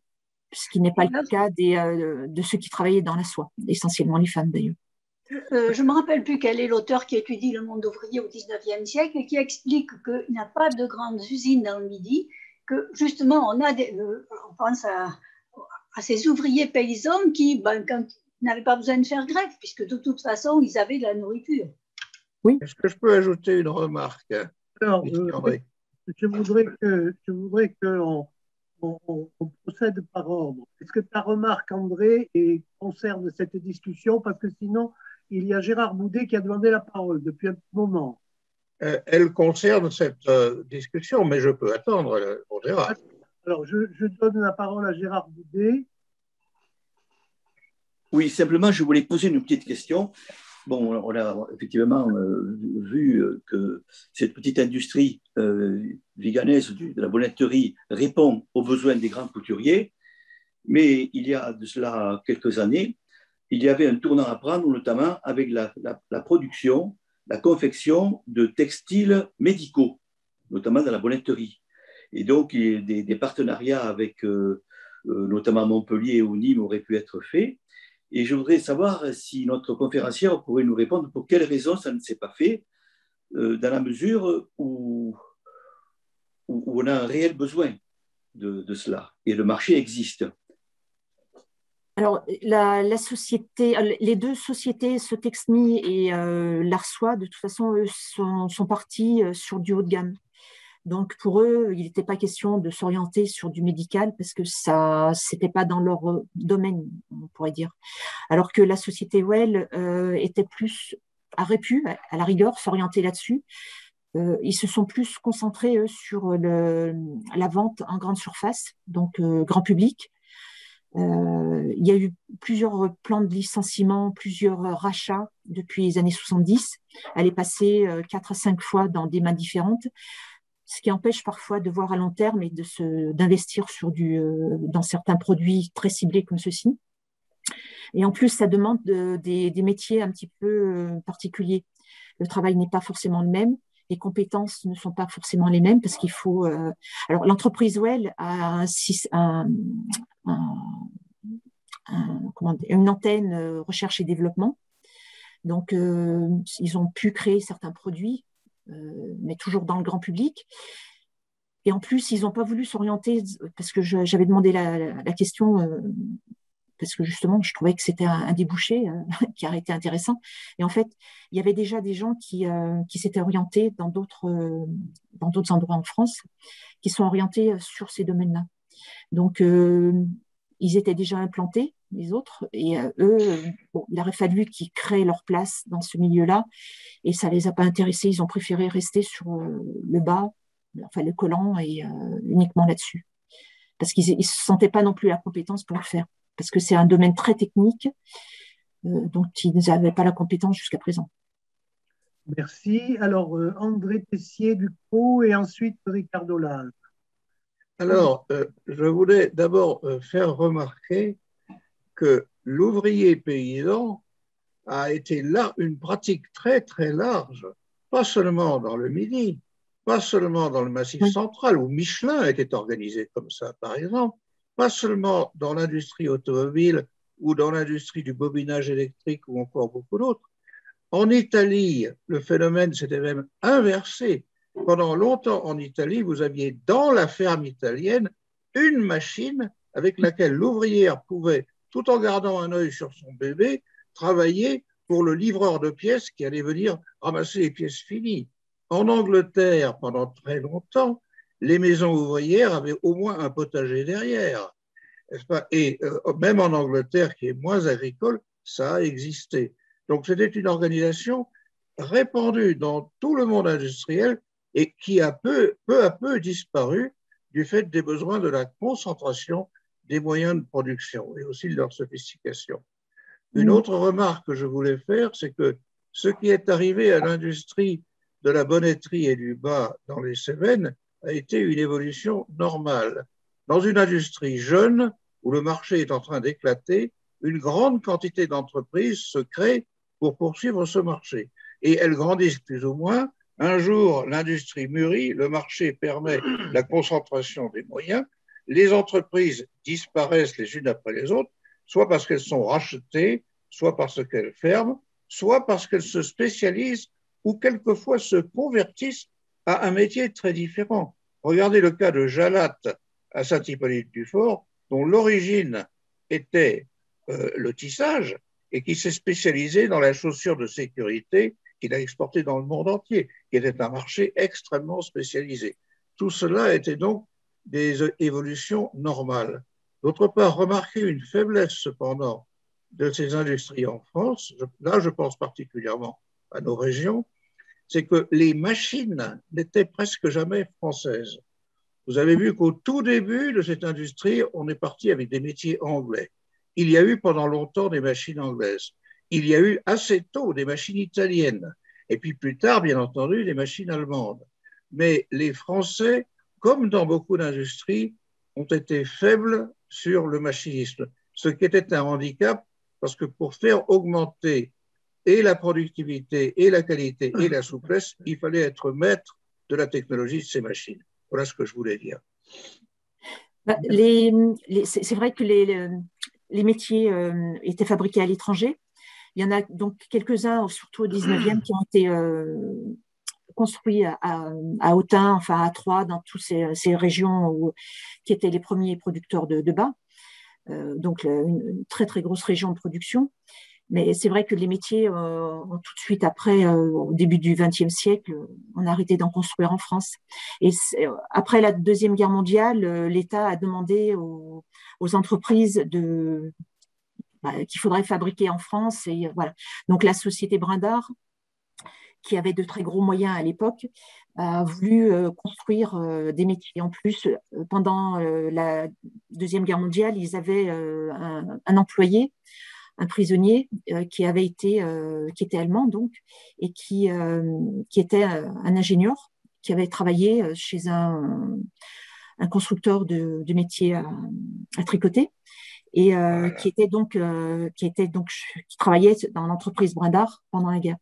ce qui n'est pas le cas de ceux qui travaillaient dans la soie, essentiellement les femmes d'ailleurs. Je ne me rappelle plus quel est l'auteur qui étudie le monde ouvrier au XIXe siècle et qui explique qu'il n'y a pas de grandes usines dans le Midi, que justement on pense à ces ouvriers paysans qui n'avaient pas besoin de faire grève, puisque de toute façon ils avaient de la nourriture. Oui. Est-ce que je peux ajouter une remarque? Alors, je voudrais qu'on procède par ordre. Est-ce que ta remarque, André, concerne cette discussion? Parce que sinon, il y a Gérard Boudet qui a demandé la parole depuis un petit moment. Elle concerne cette discussion, mais je peux attendre pour Gérard. Alors, je donne la parole à Gérard Boudet. Oui, simplement, je voulais poser une petite question. Bon, on a effectivement vu que cette petite industrie viganaise de la bonnetterie répond aux besoins des grands couturiers, mais il y a de cela quelques années, il y avait un tournant à prendre, notamment avec la production, la confection de textiles médicaux, notamment dans la bonnetterie. Et donc, des partenariats avec notamment Montpellier ou Nîmes auraient pu être faits. Et je voudrais savoir si notre conférencière pourrait nous répondre pour quelles raisons ça ne s'est pas fait, dans la mesure où on a un réel besoin de cela et le marché existe. Alors, la société, les deux sociétés, Sotexni et Larsois, de toute façon, eux, sont partis sur du haut de gamme. Donc, pour eux, il n'était pas question de s'orienter sur du médical parce que ça, c'était pas dans leur domaine, on pourrait dire. Alors que la société Well aurait pu, à la rigueur, s'orienter là-dessus. Ils se sont plus concentrés, eux, sur la vente en grande surface, donc grand public. Il y a eu plusieurs plans de licenciement, plusieurs rachats depuis les années 70. Elle est passée 4 à 5 fois dans des mains différentes, ce qui empêche parfois de voir à long terme et d'investir dans certains produits très ciblés comme ceux-ci. Et en plus, ça demande des métiers un petit peu particuliers. Le travail n'est pas forcément le même, les compétences ne sont pas forcément les mêmes parce qu'il faut… Alors, l'entreprise Well a une antenne recherche et développement. Donc, ils ont pu créer certains produits, mais toujours dans le grand public. Et en plus, ils n'ont pas voulu s'orienter, parce que j'avais demandé la question, parce que justement, je trouvais que c'était un débouché qui aurait été intéressant. Et en fait, il y avait déjà des gens qui s'étaient orientés dans d'autres endroits en France, qui sont orientés sur ces domaines-là. Donc, ils étaient déjà implantés, les autres, et eux, il aurait fallu qu'ils créent leur place dans ce milieu-là, et ça ne les a pas intéressés. Ils ont préféré rester sur le bas, enfin le collant, et uniquement là-dessus. Parce qu'ils ne se sentaient pas non plus la compétence pour le faire. Parce que c'est un domaine très technique, dont ils n'avaient pas la compétence jusqu'à présent. Merci. Alors, André Tessier du CRO et ensuite Ricardo Lal. Alors, je voulais d'abord faire remarquer que l'ouvrier paysan a été là une pratique très, très large, pas seulement dans le Midi, pas seulement dans le Massif central, où Michelin était organisé comme ça, par exemple, pas seulement dans l'industrie automobile ou dans l'industrie du bobinage électrique ou encore beaucoup d'autres. En Italie, le phénomène s'était même inversé. Pendant longtemps en Italie, vous aviez dans la ferme italienne une machine avec laquelle l'ouvrière pouvait, tout en gardant un œil sur son bébé, travailler pour le livreur de pièces qui allait venir ramasser les pièces finies. En Angleterre, pendant très longtemps, les maisons ouvrières avaient au moins un potager derrière. N'est-ce pas? Et même en Angleterre, qui est moins agricole, ça a existé. Donc c'était une organisation répandue dans tout le monde industriel et qui a peu à peu disparu du fait des besoins de la concentration des moyens de production et aussi de leur sophistication. Une autre remarque que je voulais faire, c'est que ce qui est arrivé à l'industrie de la bonneterie et du bas dans les Cévennes a été une évolution normale. Dans une industrie jeune, où le marché est en train d'éclater, une grande quantité d'entreprises se créent pour poursuivre ce marché. Et elles grandissent plus ou moins. Un jour, l'industrie mûrit, le marché permet la concentration des moyens, les entreprises disparaissent les unes après les autres, soit parce qu'elles sont rachetées, soit parce qu'elles ferment, soit parce qu'elles se spécialisent ou quelquefois se convertissent à un métier très différent. Regardez le cas de Jalat à Saint-Hippolyte-du-Fort, dont l'origine était le tissage et qui s'est spécialisé dans la chaussure de sécurité qu'il a exportée dans le monde entier, qui était un marché extrêmement spécialisé. Tout cela était donc des évolutions normales. D'autre part, remarquez une faiblesse cependant de ces industries en France, là je pense particulièrement à nos régions, c'est que les machines n'étaient presque jamais françaises. Vous avez vu qu'au tout début de cette industrie, on est parti avec des métiers anglais. Il y a eu pendant longtemps des machines anglaises. Il y a eu assez tôt des machines italiennes. Et puis plus tard, bien entendu, des machines allemandes. Mais les Français, comme dans beaucoup d'industries, ont été faibles sur le machinisme, ce qui était un handicap parce que pour faire augmenter et la productivité, et la qualité, et la souplesse, il fallait être maître de la technologie de ces machines. Voilà ce que je voulais dire. C'est vrai que les métiers étaient fabriqués à l'étranger. Il y en a donc quelques-uns, surtout au 19e, qui ont été construits à Autun, enfin à Troyes, dans toutes ces régions qui étaient les premiers producteurs de bas. Donc une très très grosse région de production. Mais c'est vrai que les métiers ont tout de suite après, au début du XXe siècle, on a arrêté d'en construire en France. Et après la Deuxième Guerre mondiale, l'État a demandé aux entreprises qu'il faudrait fabriquer en France. Et voilà. Donc la société Brindard, qui avait de très gros moyens à l'époque, a voulu construire des métiers. En plus, pendant la Deuxième Guerre mondiale, ils avaient un employé, un prisonnier qui était allemand donc, et qui était un ingénieur qui avait travaillé chez un constructeur de métiers à tricoter et qui travaillait dans l'entreprise Brindard pendant la guerre.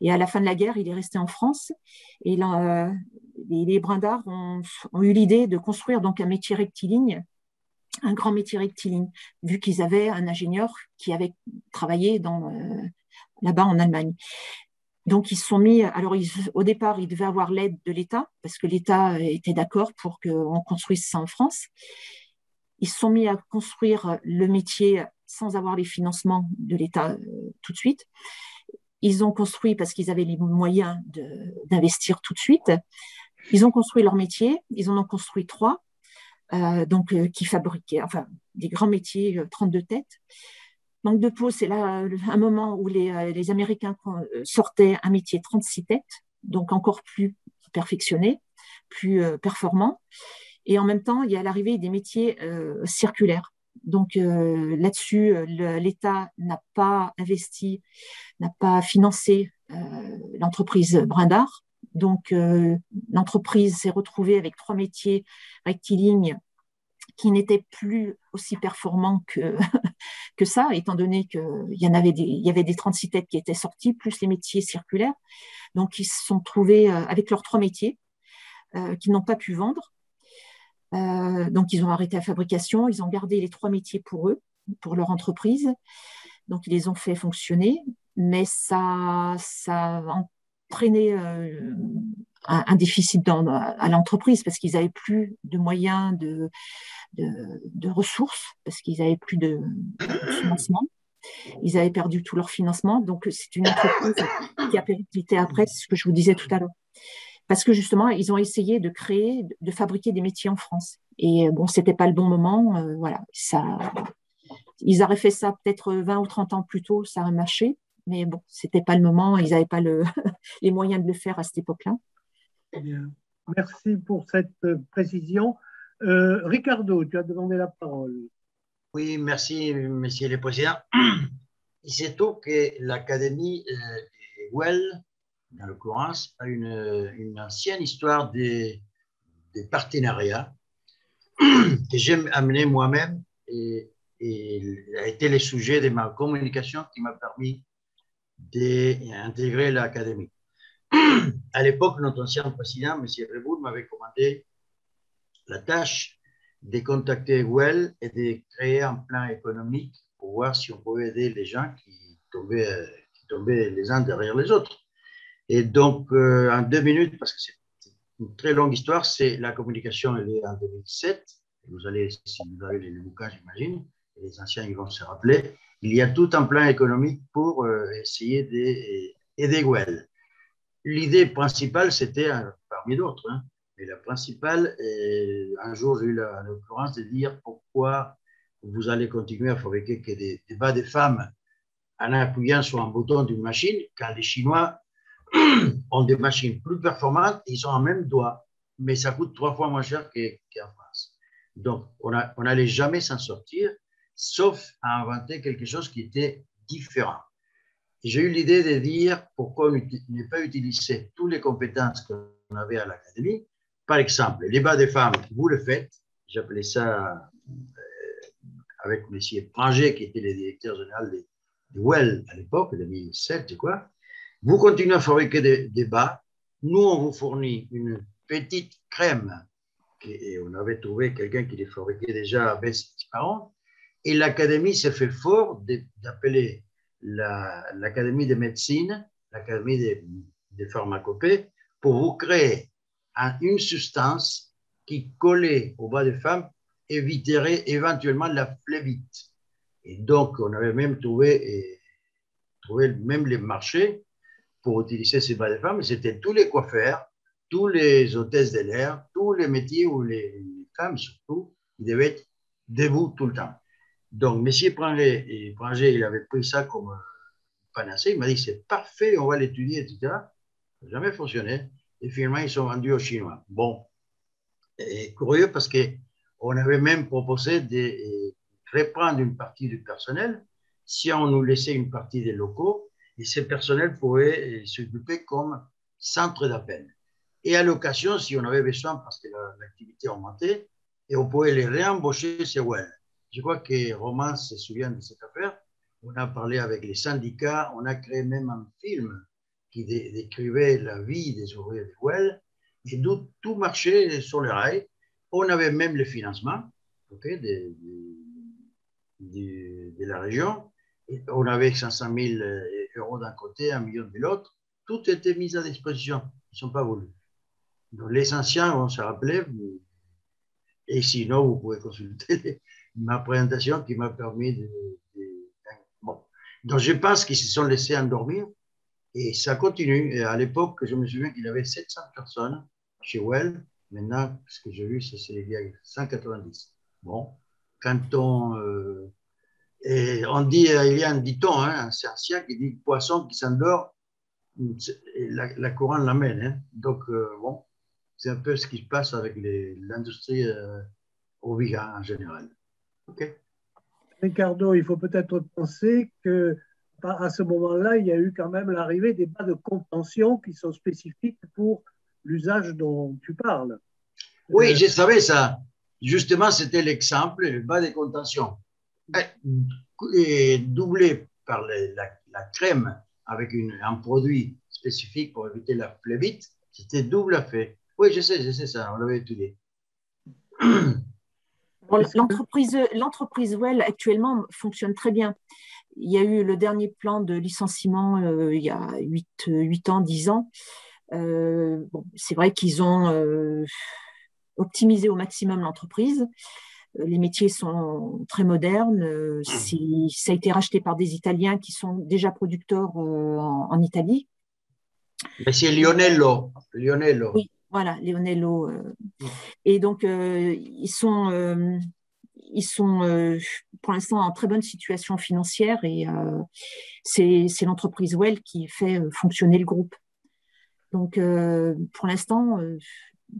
Et à la fin de la guerre, il est resté en France et les Brindard ont eu l'idée de construire donc un métier rectiligne, un grand métier rectiligne, vu qu'ils avaient un ingénieur qui avait travaillé là-bas en Allemagne. Donc, ils se sont mis… Alors, au départ, ils devaient avoir l'aide de l'État, parce que l'État était d'accord pour qu'on construise ça en France. Ils se sont mis à construire le métier sans avoir les financements de l'État tout de suite. Ils ont construit parce qu'ils avaient les moyens d'investir tout de suite. Ils ont construit leur métier. Ils en ont construit 3. Qui fabriquaient des grands métiers, 32 têtes. Manque de peau, c'est là un moment où les Américains sortaient un métier 36 têtes, donc encore plus perfectionné, plus performant. Et en même temps, il y a l'arrivée des métiers circulaires. Donc là-dessus, l'État n'a pas investi, n'a pas financé l'entreprise Brindard. Donc, l'entreprise s'est retrouvée avec 3 métiers rectilignes qui n'étaient plus aussi performants que ça, étant donné qu'il y avait des 36 têtes qui étaient sorties, plus les métiers circulaires. Donc, ils se sont trouvés avec leurs 3 métiers qu'ils n'ont pas pu vendre. Donc, ils ont arrêté la fabrication. Ils ont gardé les 3 métiers pour eux, pour leur entreprise. Donc, ils les ont fait fonctionner. Mais ça a entraîné un déficit à l'entreprise parce qu'ils n'avaient plus de moyens de ressources, parce qu'ils n'avaient plus de financement. Ils avaient perdu tout leur financement. Donc, c'est une entreprise qui a périclité après, c'est ce que je vous disais tout à l'heure. Parce que justement, ils ont essayé de créer, de fabriquer des métiers en France. Et bon, c'était pas le bon moment. Voilà, ils auraient fait ça peut-être 20 ou 30 ans plus tôt, ça aurait marché. Mais bon, c'était pas le moment. Ils n'avaient pas les moyens de le faire à cette époque-là. Bien. Merci pour cette précision. Ricardo, tu as demandé la parole. Oui, merci, messieurs les présidents. Il se trouve que l'Académie de Well, dans l'occurrence, a une ancienne histoire de partenariat que j'ai amené moi-même et a été le sujet de ma communication qui m'a permis d'intégrer l'Académie. À l'époque, notre ancien président, M. Reboul, m'avait commandé la tâche de contacter Well et de créer un plan économique pour voir si on pouvait aider les gens qui tombaient les uns derrière les autres. Et donc, en 2 minutes, parce que c'est une très longue histoire, c'est la communication, elle est en 2007. Vous allez, si vous avez les bouquins, j'imagine, et les anciens, ils vont se rappeler. Il y a tout un plan économique pour essayer d'aider Well. L'idée principale, c'était, parmi d'autres, hein, mais la principale, un jour, j'ai eu l'occurrence de dire pourquoi vous allez continuer à fabriquer que des bas de femmes en appuyant sur un bouton d'une machine, quand les Chinois ont des machines plus performantes, ils ont un même doigt, mais ça coûte 3 fois moins cher qu'en France. Donc, on n'allait jamais s'en sortir, sauf à inventer quelque chose qui était différent. J'ai eu l'idée de dire pourquoi ne pas utiliser toutes les compétences qu'on avait à l'Académie. Par exemple, les bas des femmes, vous le faites. J'appelais ça avec M. Pranger, qui était le directeur général de Well à l'époque, 2007, quoi. Vous continuez à fabriquer des bas. Nous, on vous fournit une petite crème. Et on avait trouvé quelqu'un qui les fabriquait déjà à Besse-Parent. Et l'Académie s'est fait fort d'appeler l'Académie de médecine, l'Académie de pharmacopée, pour vous créer une substance qui, collée au bas des femmes, éviterait éventuellement la phlébite. Et donc, on avait même trouvé même les marchés pour utiliser ces bas des femmes. C'était tous les coiffeurs, tous les hôtesses de l'air, tous les métiers où les femmes, surtout, ils devaient être debout tout le temps. Donc, M. Pranger, il avait pris ça comme panacée. Il m'a dit, c'est parfait, on va l'étudier, etc. Ça n'a jamais fonctionné. Et finalement, ils sont vendus aux Chinois. Bon, et curieux parce qu'on avait même proposé de reprendre une partie du personnel si on nous laissait une partie des locaux et ces personnels pouvaient s'occuper comme centre d'appel. Et à l'occasion, si on avait besoin, parce que l'activité augmentait, et on pouvait les réembaucher chez Well. Je crois que Romain se souvient de cette affaire. On a parlé avec les syndicats, on a créé même un film qui décrivait la vie des ouvriers de Well, et d'où tout marchait sur les rails. On avait même le financement de la région. Et on avait 500 000 euros d'un côté, 1 million de l'autre. Tout était mis à disposition. Ils ne sont pas voulus. Donc, les anciens vont se rappeler. Et sinon, vous pouvez consulter ma présentation qui m'a permis bon. Donc, je pense qu'ils se sont laissés endormir et ça continue. Et à l'époque, je me souviens qu'il y avait 700 personnes chez Well. Maintenant, ce que j'ai vu, c'est il y a 190. Bon, quand on dit, il y a un dicton, hein, un ancien qui dit poisson qui s'endort, la couronne l'amène. Hein. Donc, bon, c'est un peu ce qui se passe avec l'industrie ovina en général. OK. Ricardo, il faut peut-être penser qu'à ce moment-là, il y a eu quand même l'arrivée des bas de contention qui sont spécifiques pour l'usage dont tu parles. Oui, je savais ça. Justement, c'était l'exemple, le bas de contention. Et doublé par la crème avec un produit spécifique pour éviter la phlébite, c'était double effet. Oui, je sais ça, on l'avait étudié. Bon, l'entreprise Well actuellement fonctionne très bien. Il y a eu le dernier plan de licenciement il y a 8 ans, 10 ans. Bon, c'est vrai qu'ils ont optimisé au maximum l'entreprise. Les métiers sont très modernes. Ça a été racheté par des Italiens qui sont déjà producteurs en Italie. Mais c'est Lionello. Lionello. Oui, voilà, Lionello. Et donc, ils sont pour l'instant en très bonne situation financière et c'est l'entreprise Well qui fait fonctionner le groupe. Donc, pour l'instant,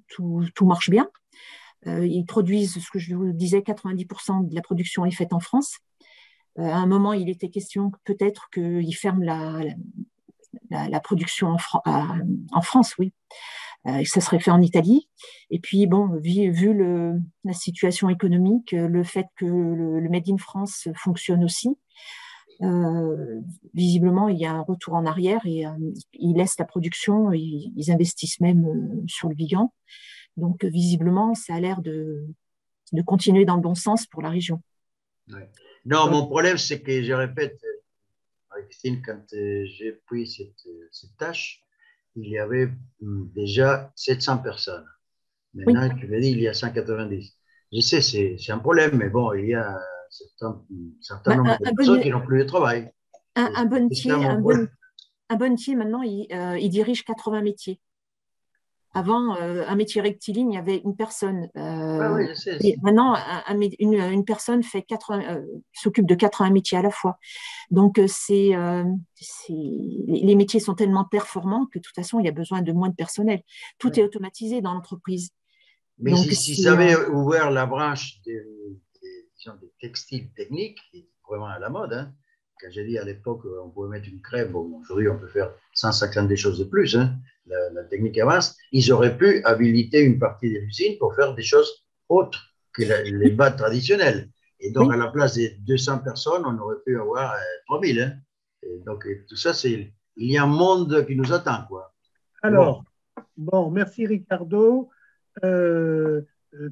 tout marche bien. Ils produisent, ce que je vous disais, 90% de la production est faite en France. À un moment, il était question peut-être qu'ils ferment la production en France, oui. Ça serait fait en Italie. Et puis, bon, vu la situation économique, le fait que le Made in France fonctionne aussi, visiblement, il y a un retour en arrière et ils laissent la production, ils investissent même sur le Vigan. Donc, visiblement, ça a l'air de continuer dans le bon sens pour la région. Ouais. Non, mon problème, c'est que, je répète, Christine, quand j'ai pris cette tâche, il y avait déjà 700 personnes. Maintenant, oui. Tu m'as dit il y a 190. Je sais, c'est un problème, mais bon, il y a un certain nombre de personnes qui n'ont plus de travail. Un bonnetier, maintenant, il dirige 80 métiers. Avant, un métier rectiligne, il y avait une personne. Oui, je sais. Et maintenant, une personne s'occupe de 80 métiers à la fois. Donc, les métiers sont tellement performants que de toute façon, il y a besoin de moins de personnel. Tout est automatisé dans l'entreprise. Mais donc, si ça avait ouvert la branche des textiles techniques, qui est vraiment à la mode, hein. Quand j'ai dit à l'époque, on pouvait mettre une crème, bon, aujourd'hui, on peut faire 150 des choses de plus, hein. La technique avance, ils auraient pu habiliter une partie de l'usine pour faire des choses autres que les bas traditionnels. Et donc, oui. À la place de 200 personnes, on aurait pu avoir 3000. Hein. Et donc, tout ça, il y a un monde qui nous attend, quoi. Alors, bon merci Ricardo.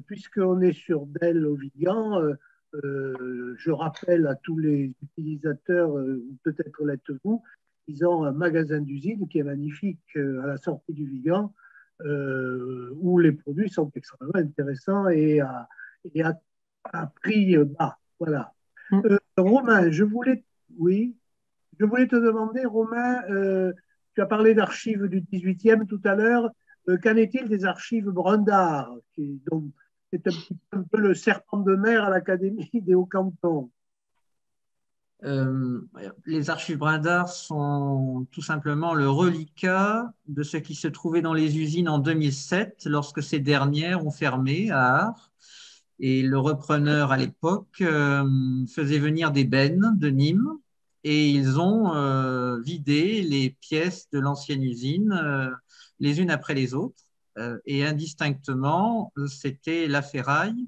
Puisqu'on est sur Dell au Vigan, je rappelle à tous les utilisateurs, peut-être l'êtes-vous, ils ont un magasin d'usine qui est magnifique à la sortie du Vigan, où les produits sont extrêmement intéressants et à prix bas. Voilà. Romain, je voulais te demander, Romain, tu as parlé d'archives du 18e tout à l'heure. Qu'en est-il des archives Brundart, c'est un peu le serpent de mer à l'Académie des Hauts-Cantons? Les archives Brundart sont tout simplement le reliquat de ce qui se trouvait dans les usines en 2007, lorsque ces dernières ont fermé à Arles. Et le repreneur, à l'époque, faisait venir des bennes de Nîmes et ils ont vidé les pièces de l'ancienne usine les unes après les autres. Et indistinctement, c'était la ferraille,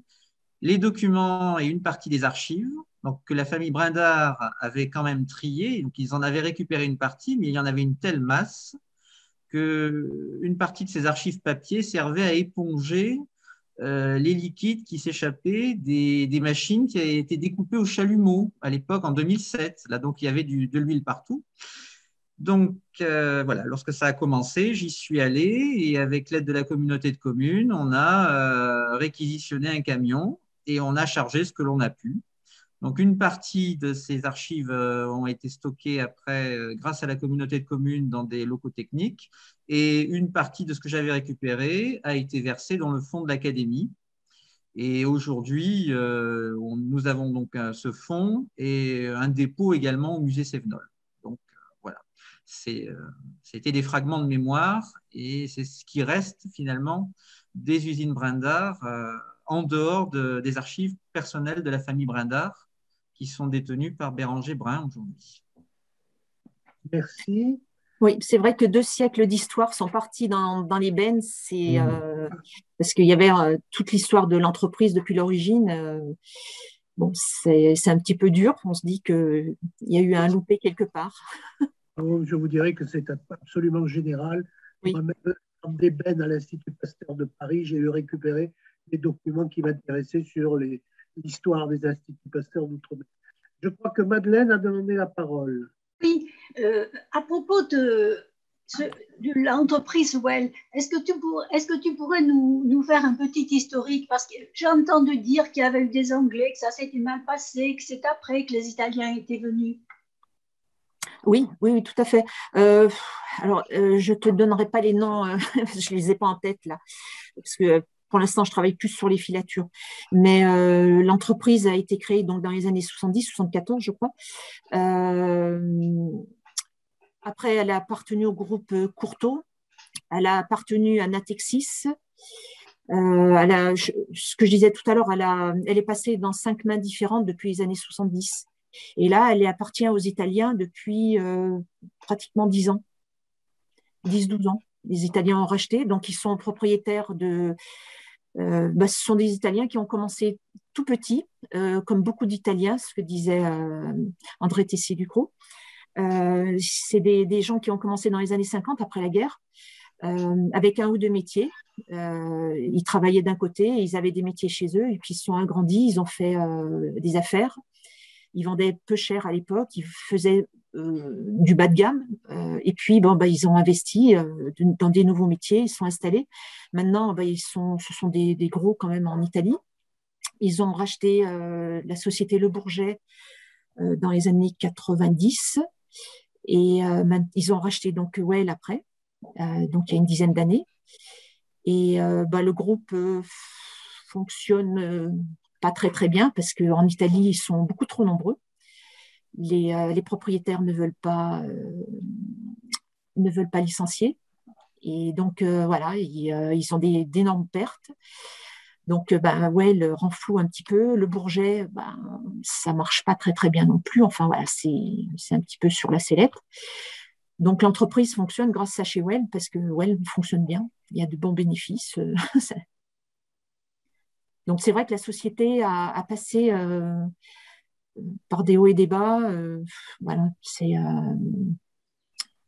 les documents et une partie des archives, donc que la famille Brundart avait quand même trié. Donc ils en avaient récupéré une partie, mais il y en avait une telle masse qu'une partie de ces archives papier servait à éponger les liquides qui s'échappaient des machines qui avaient été découpées au chalumeau à l'époque en 2007. Là, donc il y avait de l'huile partout. Donc voilà, lorsque ça a commencé, j'y suis allé et avec l'aide de la communauté de communes, on a réquisitionné un camion et on a chargé ce que l'on a pu. Donc une partie de ces archives ont été stockées après grâce à la communauté de communes dans des locaux techniques et une partie de ce que j'avais récupéré a été versée dans le fonds de l'académie. Et aujourd'hui, nous avons donc ce fonds et un dépôt également au musée Sévenol. Donc voilà, c'était des fragments de mémoire et c'est ce qui reste finalement des usines Brundart en dehors des archives personnelles de la famille Brundart qui sont détenues par Béranger Brun aujourd'hui. Merci. Oui, c'est vrai que 2 siècles d'histoire sont partis dans les bennes, parce qu'il y avait toute l'histoire de l'entreprise depuis l'origine. Bon, c'est un petit peu dur, on se dit qu'il y a eu un loupé quelque part. Je vous dirais que c'est absolument général. Oui. Moi-même, dans des bennes à l'Institut Pasteur de Paris, j'ai eu récupéré des documents qui m'intéressaient sur l'histoire des Instituts Pasteur d'Outre-mer. Je crois que Madeleine a demandé la parole. Oui, à propos de de l'entreprise Well. Est-ce que tu pourrais nous faire un petit historique? Parce que j'ai entendu dire qu'il y avait eu des Anglais, que ça s'était mal passé, que c'est après que les Italiens étaient venus. Oui, tout à fait. Alors, je ne te donnerai pas les noms, je ne les ai pas en tête là, parce que pour l'instant, je travaille plus sur les filatures. Mais l'entreprise a été créée donc, dans les années 70, 74, je crois. Après, elle a appartenu au groupe Courtauld. Elle a appartenu à Natexis. Ce que je disais tout à l'heure, elle est passée dans 5 mains différentes depuis les années 70. Et là, elle appartient aux Italiens depuis pratiquement 10 ans, 10-12 ans. Les Italiens ont racheté, donc ils sont propriétaires de... ce sont des Italiens qui ont commencé tout petits, comme beaucoup d'Italiens, ce que disait André Tessier-Ducrot. C'est des gens qui ont commencé dans les années 50, après la guerre, avec un ou deux métiers. Ils travaillaient d'un côté, ils avaient des métiers chez eux, et puis ils se sont agrandis, ils ont fait des affaires. Ils vendaient peu cher à l'époque, ils faisaient du bas de gamme, et puis ils ont investi dans des nouveaux métiers, ils sont installés. Maintenant, ce sont des gros quand même en Italie. Ils ont racheté la société Le Bourget dans les années 90, et ils ont racheté donc Well après, donc il y a une dizaine d'années. Et le groupe fonctionne pas très très bien parce qu'en Italie, ils sont beaucoup trop nombreux. Les propriétaires ne veulent pas licencier. Et donc, voilà, ils ont d'énormes pertes. Donc, Well renfloue un petit peu. Le Bourget, ça marche pas très très bien non plus. Enfin, voilà, c'est un petit peu sur la sellette. Donc, l'entreprise fonctionne grâce à chez Well parce que Well fonctionne bien. Il y a de bons bénéfices. Donc, c'est vrai que la société a passé par des hauts et des bas. Voilà, il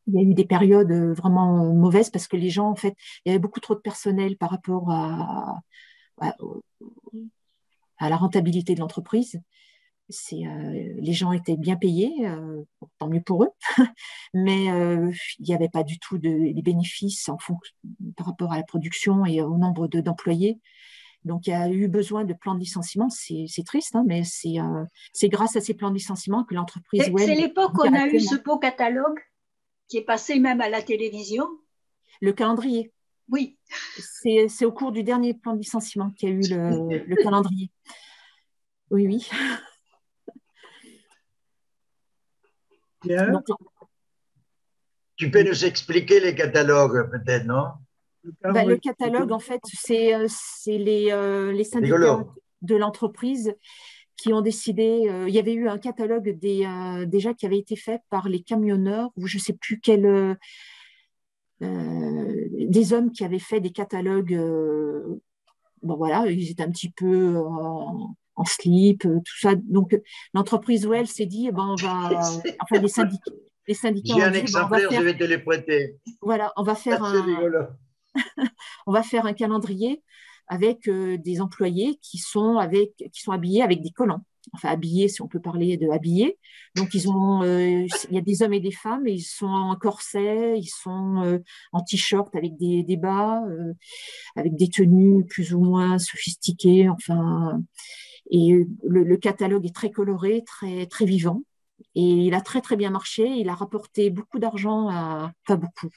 y a eu des périodes vraiment mauvaises parce que les gens, en fait, il y avait beaucoup trop de personnel par rapport à la rentabilité de l'entreprise. Les gens étaient bien payés, tant mieux pour eux, mais il n'y avait pas du tout les bénéfices par rapport à la production et au nombre d'employés. Donc, il y a eu besoin de plans de licenciement. C'est triste, hein, mais c'est grâce à ces plans de licenciement que l'entreprise Well... C'est l'époque où on a eu ce beau catalogue qui est passé même à la télévision. Le calendrier. Oui. C'est au cours du dernier plan de licenciement qu'il y a eu le calendrier. Oui, oui. Bien. Donc, tu peux nous expliquer les catalogues, peut-être, non? Le catalogue, en fait, c'est les syndicats de l'entreprise qui ont décidé. Il y avait eu un catalogue déjà qui avait été fait par les camionneurs, ou je ne sais plus quel. Des hommes qui avaient fait des catalogues. Voilà, ils étaient un petit peu en slip, tout ça. Donc, l'entreprise Well s'est dit, on va. Enfin, les syndicats. J'ai un exemplaire, je vais te les prêter. Voilà, on va faire on va faire un calendrier avec des employés qui sont habillés avec des collants. Enfin, habillés, si on peut parler de habillés. Donc, il y a des hommes et des femmes, et ils sont en corset, ils sont en t-shirt avec des bas, avec des tenues plus ou moins sophistiquées. Enfin, et le catalogue est très coloré, très, très vivant. Et il a très, très bien marché. Il a rapporté beaucoup d'argent enfin, beaucoup.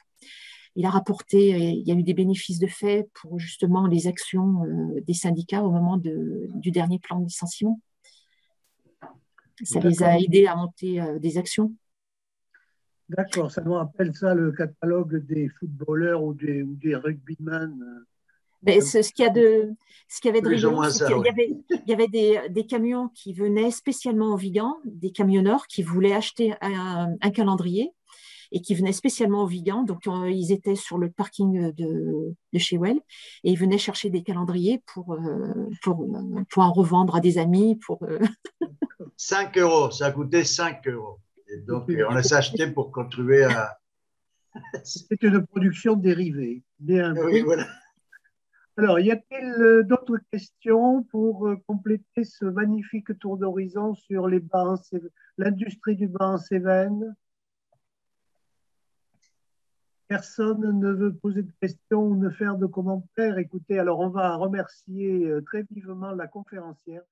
Il a rapporté, il y a eu des bénéfices de fait pour justement les actions des syndicats au moment du dernier plan de licenciement. Ça les a aidés à monter des actions. D'accord, ça nous rappelle ça le catalogue des footballeurs ou des rugbymen. Mais ce qu'il y avait de rigolo, c'est qu'il y avait des camions qui venaient spécialement au Vigan, des camionneurs qui voulaient acheter un calendrier et qui venaient spécialement au Vigan. Donc, ils étaient sur le parking de chez Well et ils venaient chercher des calendriers pour en revendre à des amis. 5 €, ça a coûté 5 €. Et donc, on les a achetés pour contribuer à... C'est une production dérivée. Bien. Oui, voilà. Alors, y a-t-il d'autres questions pour compléter ce magnifique tour d'horizon sur l'industrie du bas en Cévennes? Personne ne veut poser de questions ou ne faire de commentaires. Écoutez, alors on va remercier très vivement la conférencière.